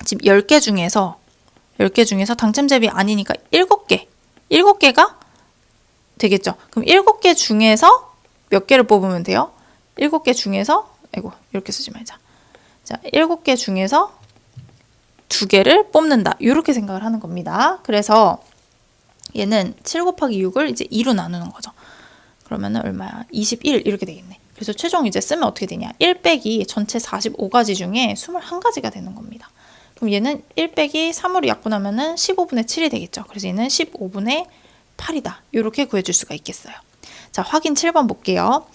지금 10개 중에서 당첨 제비 아니니까 7개가 되겠죠. 그럼 7개 중에서 몇 개를 뽑으면 돼요? 7개 중에서, 이렇게 쓰지 말자. 자, 7개 중에서 2개를 뽑는다. 이렇게 생각을 하는 겁니다. 그래서 얘는 7 곱하기 6을 이제 2로 나누는 거죠. 그러면은 얼마야? 21 이렇게 되겠네. 그래서 최종 이제 쓰면 어떻게 되냐? 1 빼기 전체 45가지 중에 21가지가 되는 겁니다. 그럼 얘는 1 빼기 3으로 약분하면은 15분의 7이 되겠죠. 그래서 얘는 15분의 8이다. 이렇게 구해줄 수가 있겠어요. 자, 확인 7번 볼게요.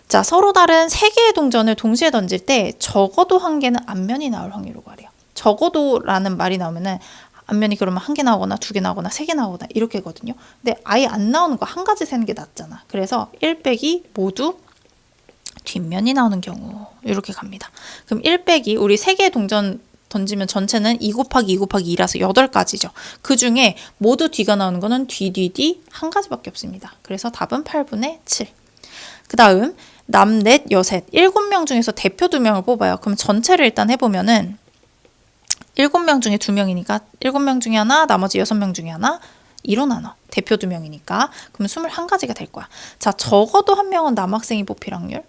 자, 서로 다른 3개의 동전을 동시에 던질 때 적어도 한 개는 앞면이 나올 확률을 구하래요. 적어도라는 말이 나오면은 앞면이 그러면 1개 나오거나 2개 나오거나 3개 나오거나 이렇게거든요. 근데 아예 안 나오는 거 한 가지 세는 게 낫잖아. 그래서 1 빼기 모두 뒷면이 나오는 경우 이렇게 갑니다. 그럼 1 빼기 우리 3개의 동전 던지면 전체는 2 곱하기 2 곱하기 2라서 8가지죠. 그 중에 모두 뒤가 나오는 거는 뒤 한 가지밖에 없습니다. 그래서 답은 8분의 7. 그 다음 남, 넷, 여셋 7명 중에서 대표 2명을 뽑아요. 그럼 전체를 일단 해보면은 7명 중에 2명이니까 7명 중에 하나, 나머지 6명 중에 하나, 2로 나눠. 대표 2명이니까. 그럼 21가지가 될 거야. 자, 적어도 한 명은 남학생이 뽑힐 확률.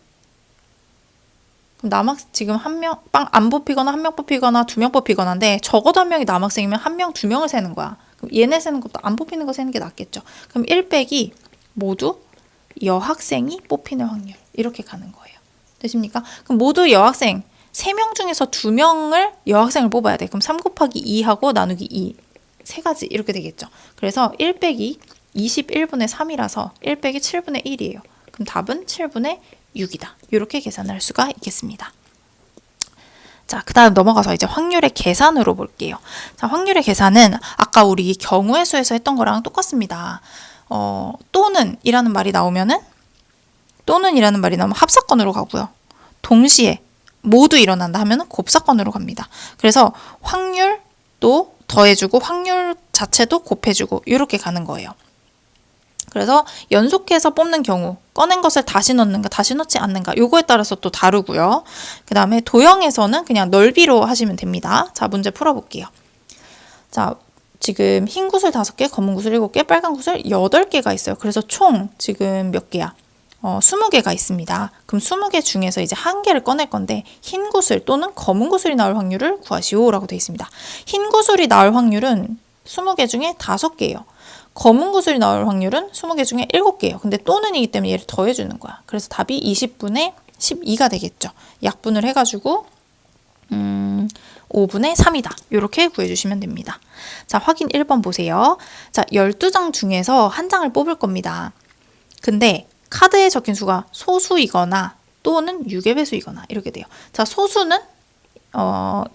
그럼 지금 한 명, 빵 안 뽑히거나 한 명 뽑히거나 2명 뽑히거나인데 적어도 한 명이 남학생이면 한 명, 2명을 세는 거야. 그럼 얘네 세는 것보다 안 뽑히는 거 세는 게 낫겠죠. 그럼 1 빼기 모두 여학생이 뽑히는 확률. 이렇게 가는 거예요. 되십니까? 그럼 모두 여학생 3명 중에서 2명을 여학생을 뽑아야 돼. 그럼 3 곱하기 2하고 나누기 2. 3가지 이렇게 되겠죠. 그래서 1 빼기 21분의 3이라서 1 빼기 7분의 1이에요. 그럼 답은 7분의 6이다. 이렇게 계산할 수가 있겠습니다. 자, 그 다음 넘어가서 이제 확률의 계산으로 볼게요. 자, 확률의 계산은 아까 우리 경우의 수에서 했던 거랑 똑같습니다. 또는 이라는 말이 나오면 합사건으로 가고요. 동시에 모두 일어난다 하면 곱사건으로 갑니다. 그래서 확률도 더해주고 확률 자체도 곱해주고 이렇게 가는 거예요. 그래서 연속해서 뽑는 경우 꺼낸 것을 다시 넣는가 다시 넣지 않는가 요거에 따라서 또 다르고요. 그 다음에 도형에서는 그냥 넓이로 하시면 됩니다. 자, 문제 풀어볼게요. 자, 지금 흰 구슬 5개, 검은 구슬 7개, 빨간 구슬 8개가 있어요. 그래서 총 지금 몇 개야? 20개가 있습니다. 그럼 20개 중에서 이제 한 개를 꺼낼 건데 흰 구슬 또는 검은 구슬이 나올 확률을 구하시오 라고 되어 있습니다. 흰 구슬이 나올 확률은 20개 중에 5개예요. 검은 구슬이 나올 확률은 20개 중에 7개예요. 근데 또는이기 때문에 얘를 더해주는 거야. 그래서 답이 20분의 12가 되겠죠. 약분을 해가지고 5분의 3이다. 이렇게 구해주시면 됩니다. 자, 확인 1번 보세요. 자, 12장 중에서 한 장을 뽑을 겁니다. 근데 카드에 적힌 수가 소수이거나 또는 6의 배수이거나 이렇게 돼요. 자, 소수는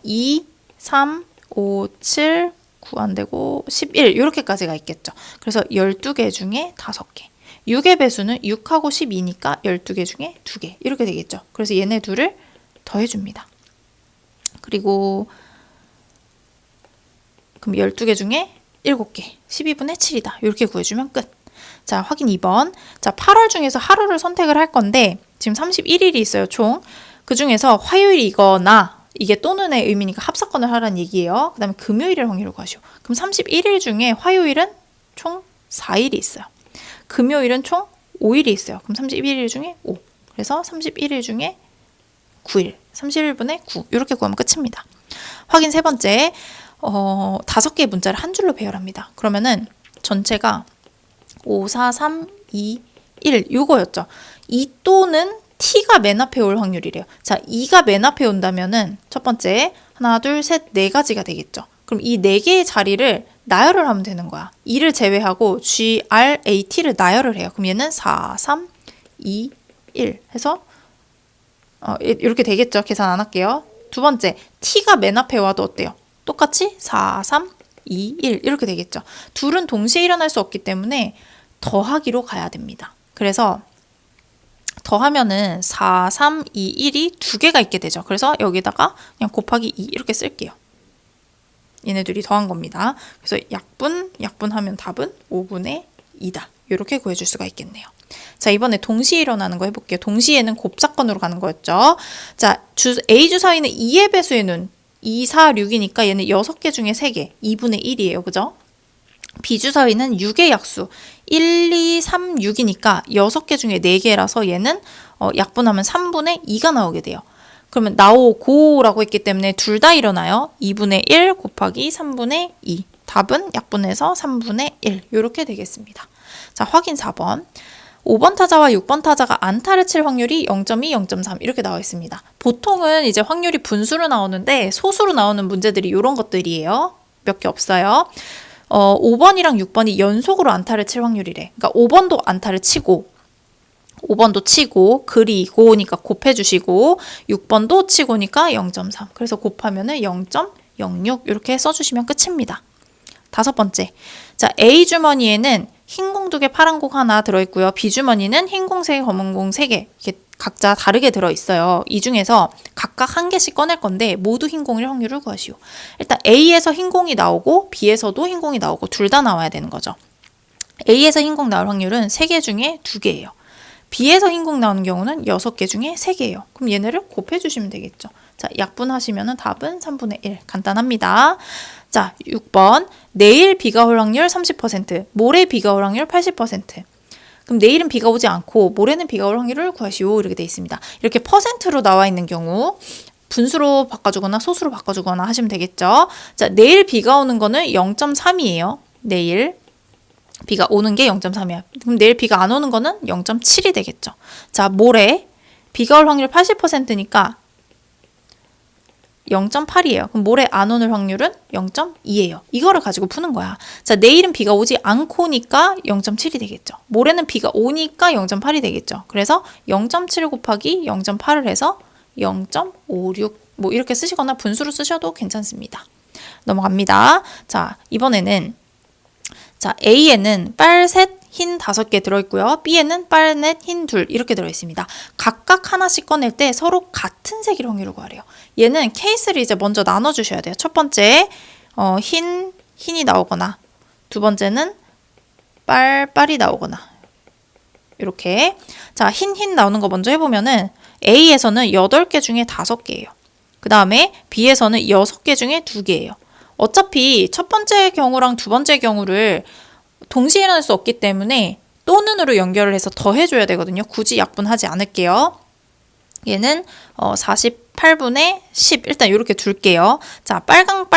2, 3, 5, 7, 9 안 되고 11 이렇게까지가 있겠죠. 그래서 12개 중에 5개. 6의 배수는 6하고 12니까 12개 중에 2개 이렇게 되겠죠. 그래서 얘네 둘을 더해줍니다. 그리고 그럼 12개 중에 7개 12분의 7이다. 이렇게 구해주면 끝. 자, 확인 2번. 자, 8월 중에서 하루를 선택을 할 건데 지금 31일이 있어요, 총. 그 중에서 화요일이거나 이게 또는의 의미니까 합사건을 하라는 얘기예요. 그 다음에 금요일을 확률을 구하시오. 그럼 31일 중에 화요일은 총 4일이 있어요. 금요일은 총 5일이 있어요. 그럼 31일 중에 5. 그래서 31일 중에 9일. 31분의 9. 이렇게 구하면 끝입니다. 확인 3번째. 5개의 문자를 한 줄로 배열합니다. 그러면은 전체가 5, 4, 3, 2, 1 요거였죠. 이 또는 t가 맨 앞에 올 확률이래요. 자, 2가 맨 앞에 온다면은 첫 번째 하나, 둘, 셋, 4가지가 되겠죠. 그럼 이 4개의 자리를 나열을 하면 되는 거야. 2를 제외하고 G, R, A, T를 나열을 해요. 그럼 얘는 4, 3, 2, 1 해서 이렇게 되겠죠. 계산 안 할게요. 두 번째, t가 맨 앞에 와도 어때요? 똑같이 4, 3, 2, 1 이렇게 되겠죠. 둘은 동시에 일어날 수 없기 때문에 더하기로 가야 됩니다. 그래서 더하면은 4, 3, 2, 1이 2개가 있게 되죠. 그래서 여기다가 그냥 곱하기 2 이렇게 쓸게요. 얘네들이 더한 겁니다. 그래서 약분하면 답은 5분의 2다. 이렇게 구해줄 수가 있겠네요. 자, 이번에 동시에 일어나는 거 해볼게요. 동시에는 곱사건으로 가는 거였죠. 자, A 주사위는 2의 배수에는 2, 4, 6이니까 얘는 6개 중에 3개, 2분의 1이에요. 그죠? B 주사위는 6의 약수, 1, 2, 3, 6이니까 6개 중에 4개라서 얘는 약분하면 3분의 2가 나오게 돼요. 그러면 나오고라고 했기 때문에 둘 다 일어나요. 2분의 1 곱하기 3분의 2. 답은 약분해서 3분의 1. 이렇게 되겠습니다. 자, 확인 4번. 5번 타자와 6번 타자가 안타를 칠 확률이 0.2, 0.3 이렇게 나와 있습니다. 보통은 이제 확률이 분수로 나오는데 소수로 나오는 문제들이 이런 것들이에요. 몇 개 없어요. 5번이랑 6번이 연속으로 안타를 칠 확률이래. 그러니까 5번도 안타를 치고 5번도 치고 그리고니까 곱해주시고 6번도 치고니까 0.3 그래서 곱하면은 0.06 이렇게 써주시면 끝입니다. 5번째, 자 A 주머니에는 흰 공 2개 파란 공 하나 들어있고요. B 주머니는 흰 공 3개 검은 공 3개 이렇게 각자 다르게 들어있어요. 이 중에서 각각 한 개씩 꺼낼 건데 모두 흰 공일 확률을 구하시오. 일단 A에서 흰 공이 나오고 B에서도 흰 공이 나오고 둘 다 나와야 되는 거죠. A에서 흰 공 나올 확률은 3개 중에 2개예요. B에서 흰 공 나오는 경우는 6개 중에 3개예요. 그럼 얘네를 곱해주시면 되겠죠. 자, 약분하시면 답은 3분의 1. 간단합니다. 자, 6번. 내일 비가 올 확률 30%, 모레 비가 올 확률 80%. 그럼 내일은 비가 오지 않고 모레는 비가 올 확률을 구하시오. 이렇게 돼 있습니다. 이렇게 퍼센트로 나와 있는 경우 분수로 바꿔주거나 소수로 바꿔주거나 하시면 되겠죠. 자, 내일 비가 오는 거는 0.3이에요. 내일. 비가 오는 게 0.3이야. 그럼 내일 비가 안 오는 거는 0.7이 되겠죠. 자, 모레 비가 올 확률 80%니까 0.8이에요. 그럼 모레 안 오는 확률은 0.2예요. 이거를 가지고 푸는 거야. 자, 내일은 비가 오지 않고니까 0.7이 되겠죠. 모레는 비가 오니까 0.8이 되겠죠. 그래서 0.7 곱하기 0.8을 해서 0.56 뭐 이렇게 쓰시거나 분수로 쓰셔도 괜찮습니다. 넘어갑니다. 자, 이번에는 자, A에는 빨셋, 흰 5개 들어있고요. B에는 빨넷, 흰 2 이렇게 들어있습니다. 각각 하나씩 꺼낼 때 서로 같은 색일 확률을 구하래요. 얘는 케이스를 이제 먼저 나눠주셔야 돼요. 첫 번째 흰이 나오거나 두 번째는 빨이 나오거나 이렇게 자, 흰 나오는 거 먼저 해보면은 A에서는 8개 중에 5개예요. 그 다음에 B에서는 6개 중에 2개예요. 어차피 첫 번째 경우랑 두 번째 경우를 동시에 일어날 수 없기 때문에 또는으로 연결을 해서 더해줘야 되거든요. 굳이 약분하지 않을게요. 얘는 48분의 10 일단 이렇게 둘게요. 자, 빨강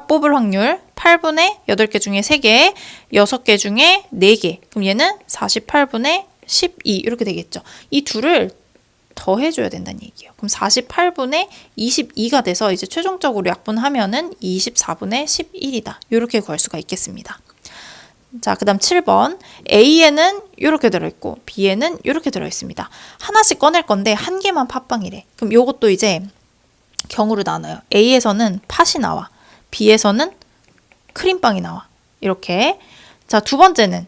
뽑을 확률 8분의 8개 중에 3개, 6개 중에 4개. 그럼 얘는 48분의 12 이렇게 되겠죠. 이 둘을 더해줘야 된다는 얘기예요. 그럼 48분의 22가 돼서 이제 최종적으로 약분하면은 24분의 11이다. 이렇게 구할 수가 있겠습니다. 자, 그 다음 7번. A에는 이렇게 들어있고 B에는 이렇게 들어있습니다. 하나씩 꺼낼 건데 한 개만 팥빵이래. 그럼 요것도 이제 경우로 나눠요. A에서는 팥이 나와. B에서는 크림빵이 나와. 이렇게. 자, 두 번째는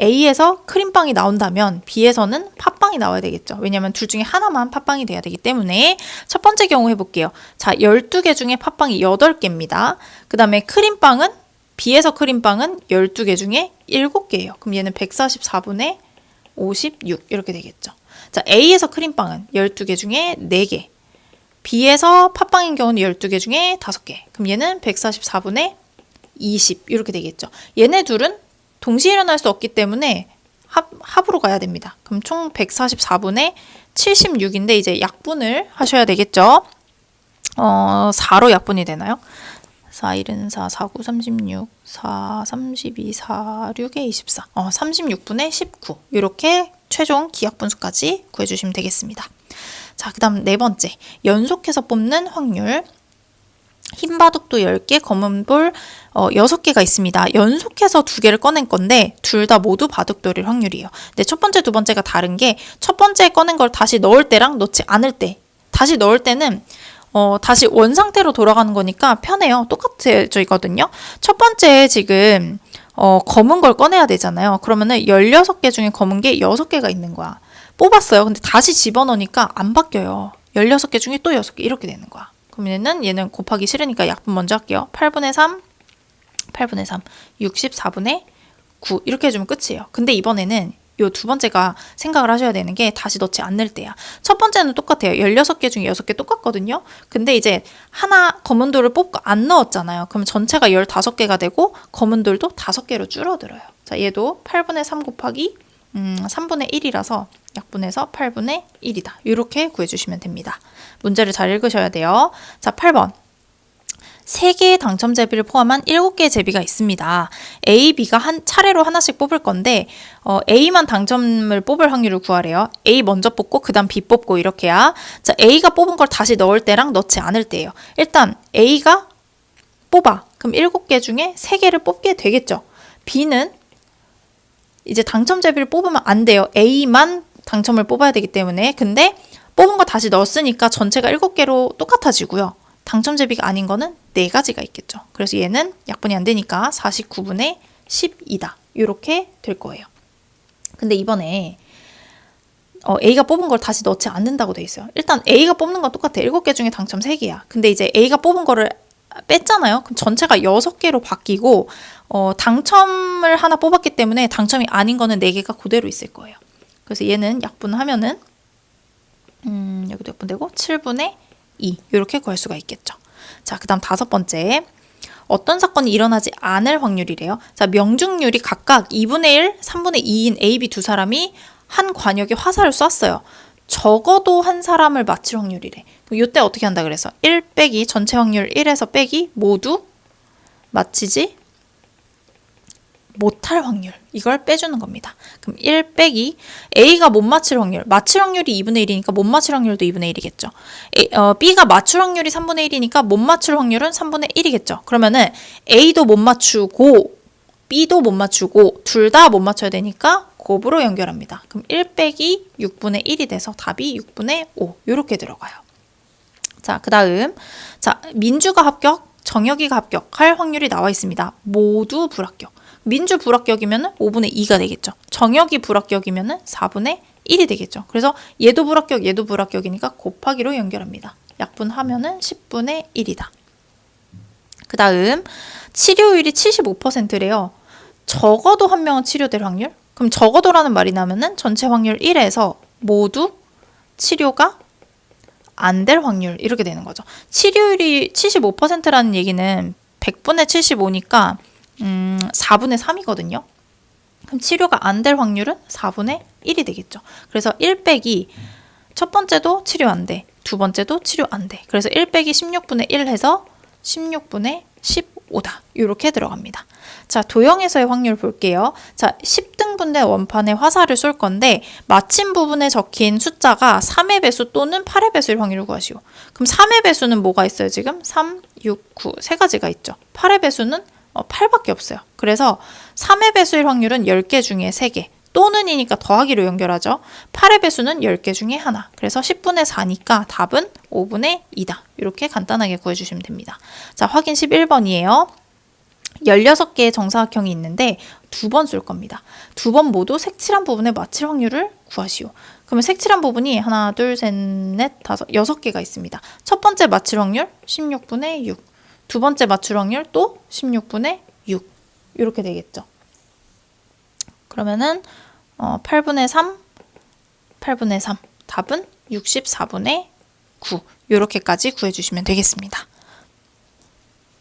A에서 크림빵이 나온다면 B에서는 팥빵이 나와야 되겠죠. 왜냐면 둘 중에 하나만 팥빵이 돼야 되기 때문에 첫 번째 경우 해볼게요. 자, 12개 중에 팥빵이 8개입니다. 그 다음에 크림빵은 B에서 크림빵은 12개 중에 7개예요. 그럼 얘는 144분의 56 이렇게 되겠죠. 자, A에서 크림빵은 12개 중에 4개. B에서 팥빵인 경우는 12개 중에 5개. 그럼 얘는 144분의 20 이렇게 되겠죠. 얘네 둘은 동시에 일어날 수 없기 때문에 합으로 가야 됩니다. 그럼 총 144분의 76인데 이제 약분을 하셔야 되겠죠. 4로 약분이 되나요? 4, 1은 4, 4, 9, 36, 4, 32, 4, 6에 24. 36분의 19. 이렇게 최종 기약분수까지 구해주시면 되겠습니다. 자, 그 다음 네 번째. 연속해서 뽑는 확률. 흰 바둑도 10개, 검은 볼 6개가 있습니다. 연속해서 2개를 꺼낸 건데 둘 다 모두 바둑돌일 확률이에요. 근데 첫 번째, 두 번째가 다른 게 첫 번째 꺼낸 걸 다시 넣을 때랑 넣지 않을 때 다시 넣을 때는 다시 원상태로 돌아가는 거니까 편해요. 똑같아져 있거든요. 첫 번째 지금 검은 걸 꺼내야 되잖아요. 그러면은 16개 중에 검은 게 6개가 있는 거야. 뽑았어요. 근데 다시 집어넣으니까 안 바뀌어요. 16개 중에 또 6개 이렇게 되는 거야. 그러면 얘는 곱하기 싫으니까 약분 먼저 할게요. 8분의 3, 8분의 3, 64분의 9 이렇게 해주면 끝이에요. 근데 이번에는 요 두 번째가 생각을 하셔야 되는 게 다시 넣지 않을 때야. 첫 번째는 똑같아요. 16개 중에 6개 똑같거든요. 근데 이제 하나 검은 돌을 뽑고 안 넣었잖아요. 그럼 전체가 15개가 되고 검은 돌도 5개로 줄어들어요. 자, 얘도 8분의 3 곱하기 3분의 1이라서 약분해서 8분의 1이다. 이렇게 구해주시면 됩니다. 문제를 잘 읽으셔야 돼요. 자, 8번. 3개의 당첨 제비를 포함한 7개의 제비가 있습니다. A, B가 한 차례로 하나씩 뽑을 건데 A만 당첨을 뽑을 확률을 구하래요. A 먼저 뽑고 그 다음 B 뽑고 이렇게야. 자, A가 뽑은 걸 다시 넣을 때랑 넣지 않을 때예요. 일단 A가 뽑아. 그럼 7개 중에 3개를 뽑게 되겠죠. B는 이제 당첨 제비를 뽑으면 안 돼요. A만 당첨을 뽑아야 되기 때문에. 근데 뽑은 거 다시 넣었으니까 전체가 7개로 똑같아지고요. 당첨 제비가 아닌 거는 4가지가 있겠죠. 그래서 얘는 약분이 안 되니까 49분의 12다. 이렇게 될 거예요. 근데 이번에 A가 뽑은 걸 다시 넣지 않는다고 돼 있어요. 일단 A가 뽑는 건 똑같아. 7개 중에 당첨 3개야. 근데 이제 A가 뽑은 거를 뺐잖아요. 그럼 전체가 6개로 바뀌고 당첨을 하나 뽑았기 때문에 당첨이 아닌 거는 4개가 그대로 있을 거예요. 그래서 얘는 약분하면은 여기도 약분되고 7분의 2 이렇게 구할 수가 있겠죠. 자, 그 다음 5번째. 어떤 사건이 일어나지 않을 확률이래요. 자, 명중률이 각각 2분의 1, 3분의 2인 A, B 두 사람이 한 관역에 화살을 쐈어요. 적어도 한 사람을 맞힐 확률이래. 이때 어떻게 한다 그래서 1 빼기 전체 확률 1에서 빼기 모두 맞히지 못할 확률. 이걸 빼주는 겁니다. 그럼 1 빼기 A가 못 맞힐 확률. 맞힐 확률이 2분의 1이니까 못 맞힐 확률도 2분의 1이겠죠. B가 맞출 확률이 3분의 1이니까 못 맞출 확률은 3분의 1이겠죠. 그러면은 A도 못 맞추고 B도 못 맞추고 둘 다 못 맞춰야 되니까 곱으로 연결합니다. 그럼 1 빼기 6분의 1이 돼서 답이 6분의 5 이렇게 들어가요. 자, 그 다음 자, 민주가 합격, 정혁이가 합격할 확률이 나와 있습니다. 모두 불합격. 민주 불합격이면 5분의 2가 되겠죠. 정혁이 불합격이면 4분의 1이 되겠죠. 그래서 얘도 불합격, 얘도 불합격이니까 곱하기로 연결합니다. 약분하면 10분의 1이다. 그 다음 치료율이 75%래요. 적어도 한 명은 치료될 확률? 그럼 적어도라는 말이 나면은 전체 확률 1에서 모두 치료가 안 될 확률 이렇게 되는 거죠. 치료율이 75%라는 얘기는 100분의 75니까 4분의 3이거든요. 그럼 치료가 안 될 확률은 4분의 1이 되겠죠. 그래서 1 빼기 첫 번째도 치료 안 돼. 두 번째도 치료 안 돼. 그래서 1 빼기 16분의 1 해서 16분의 15다. 이렇게 들어갑니다. 자, 도형에서의 확률 볼게요. 자, 10등분대 원판에 화살을 쏠 건데 마침 부분에 적힌 숫자가 3의 배수 또는 8의 배수일 확률을 구하시오. 그럼 3의 배수는 뭐가 있어요? 지금 3, 6, 9 세 가지가 있죠. 8의 배수는 8밖에 없어요. 그래서 3의 배수일 확률은 10개 중에 3개. 또는이니까 더하기로 연결하죠. 8의 배수는 10개 중에 하나. 그래서 10분의 4니까 답은 5분의 2다. 이렇게 간단하게 구해주시면 됩니다. 자, 확인 11번이에요. 16개의 정사각형이 있는데 2번 쏠 겁니다. 2번 모두 색칠한 부분에 맞힐 확률을 구하시오. 그러면 색칠한 부분이 하나, 둘, 셋, 넷, 다섯, 6개가 있습니다. 첫 번째 맞힐 확률 16분의 6. 두 번째 맞출 확률 또 16분의 6. 이렇게 되겠죠. 그러면은 8분의 3, 8분의 3. 답은 64분의 9. 이렇게까지 구해주시면 되겠습니다.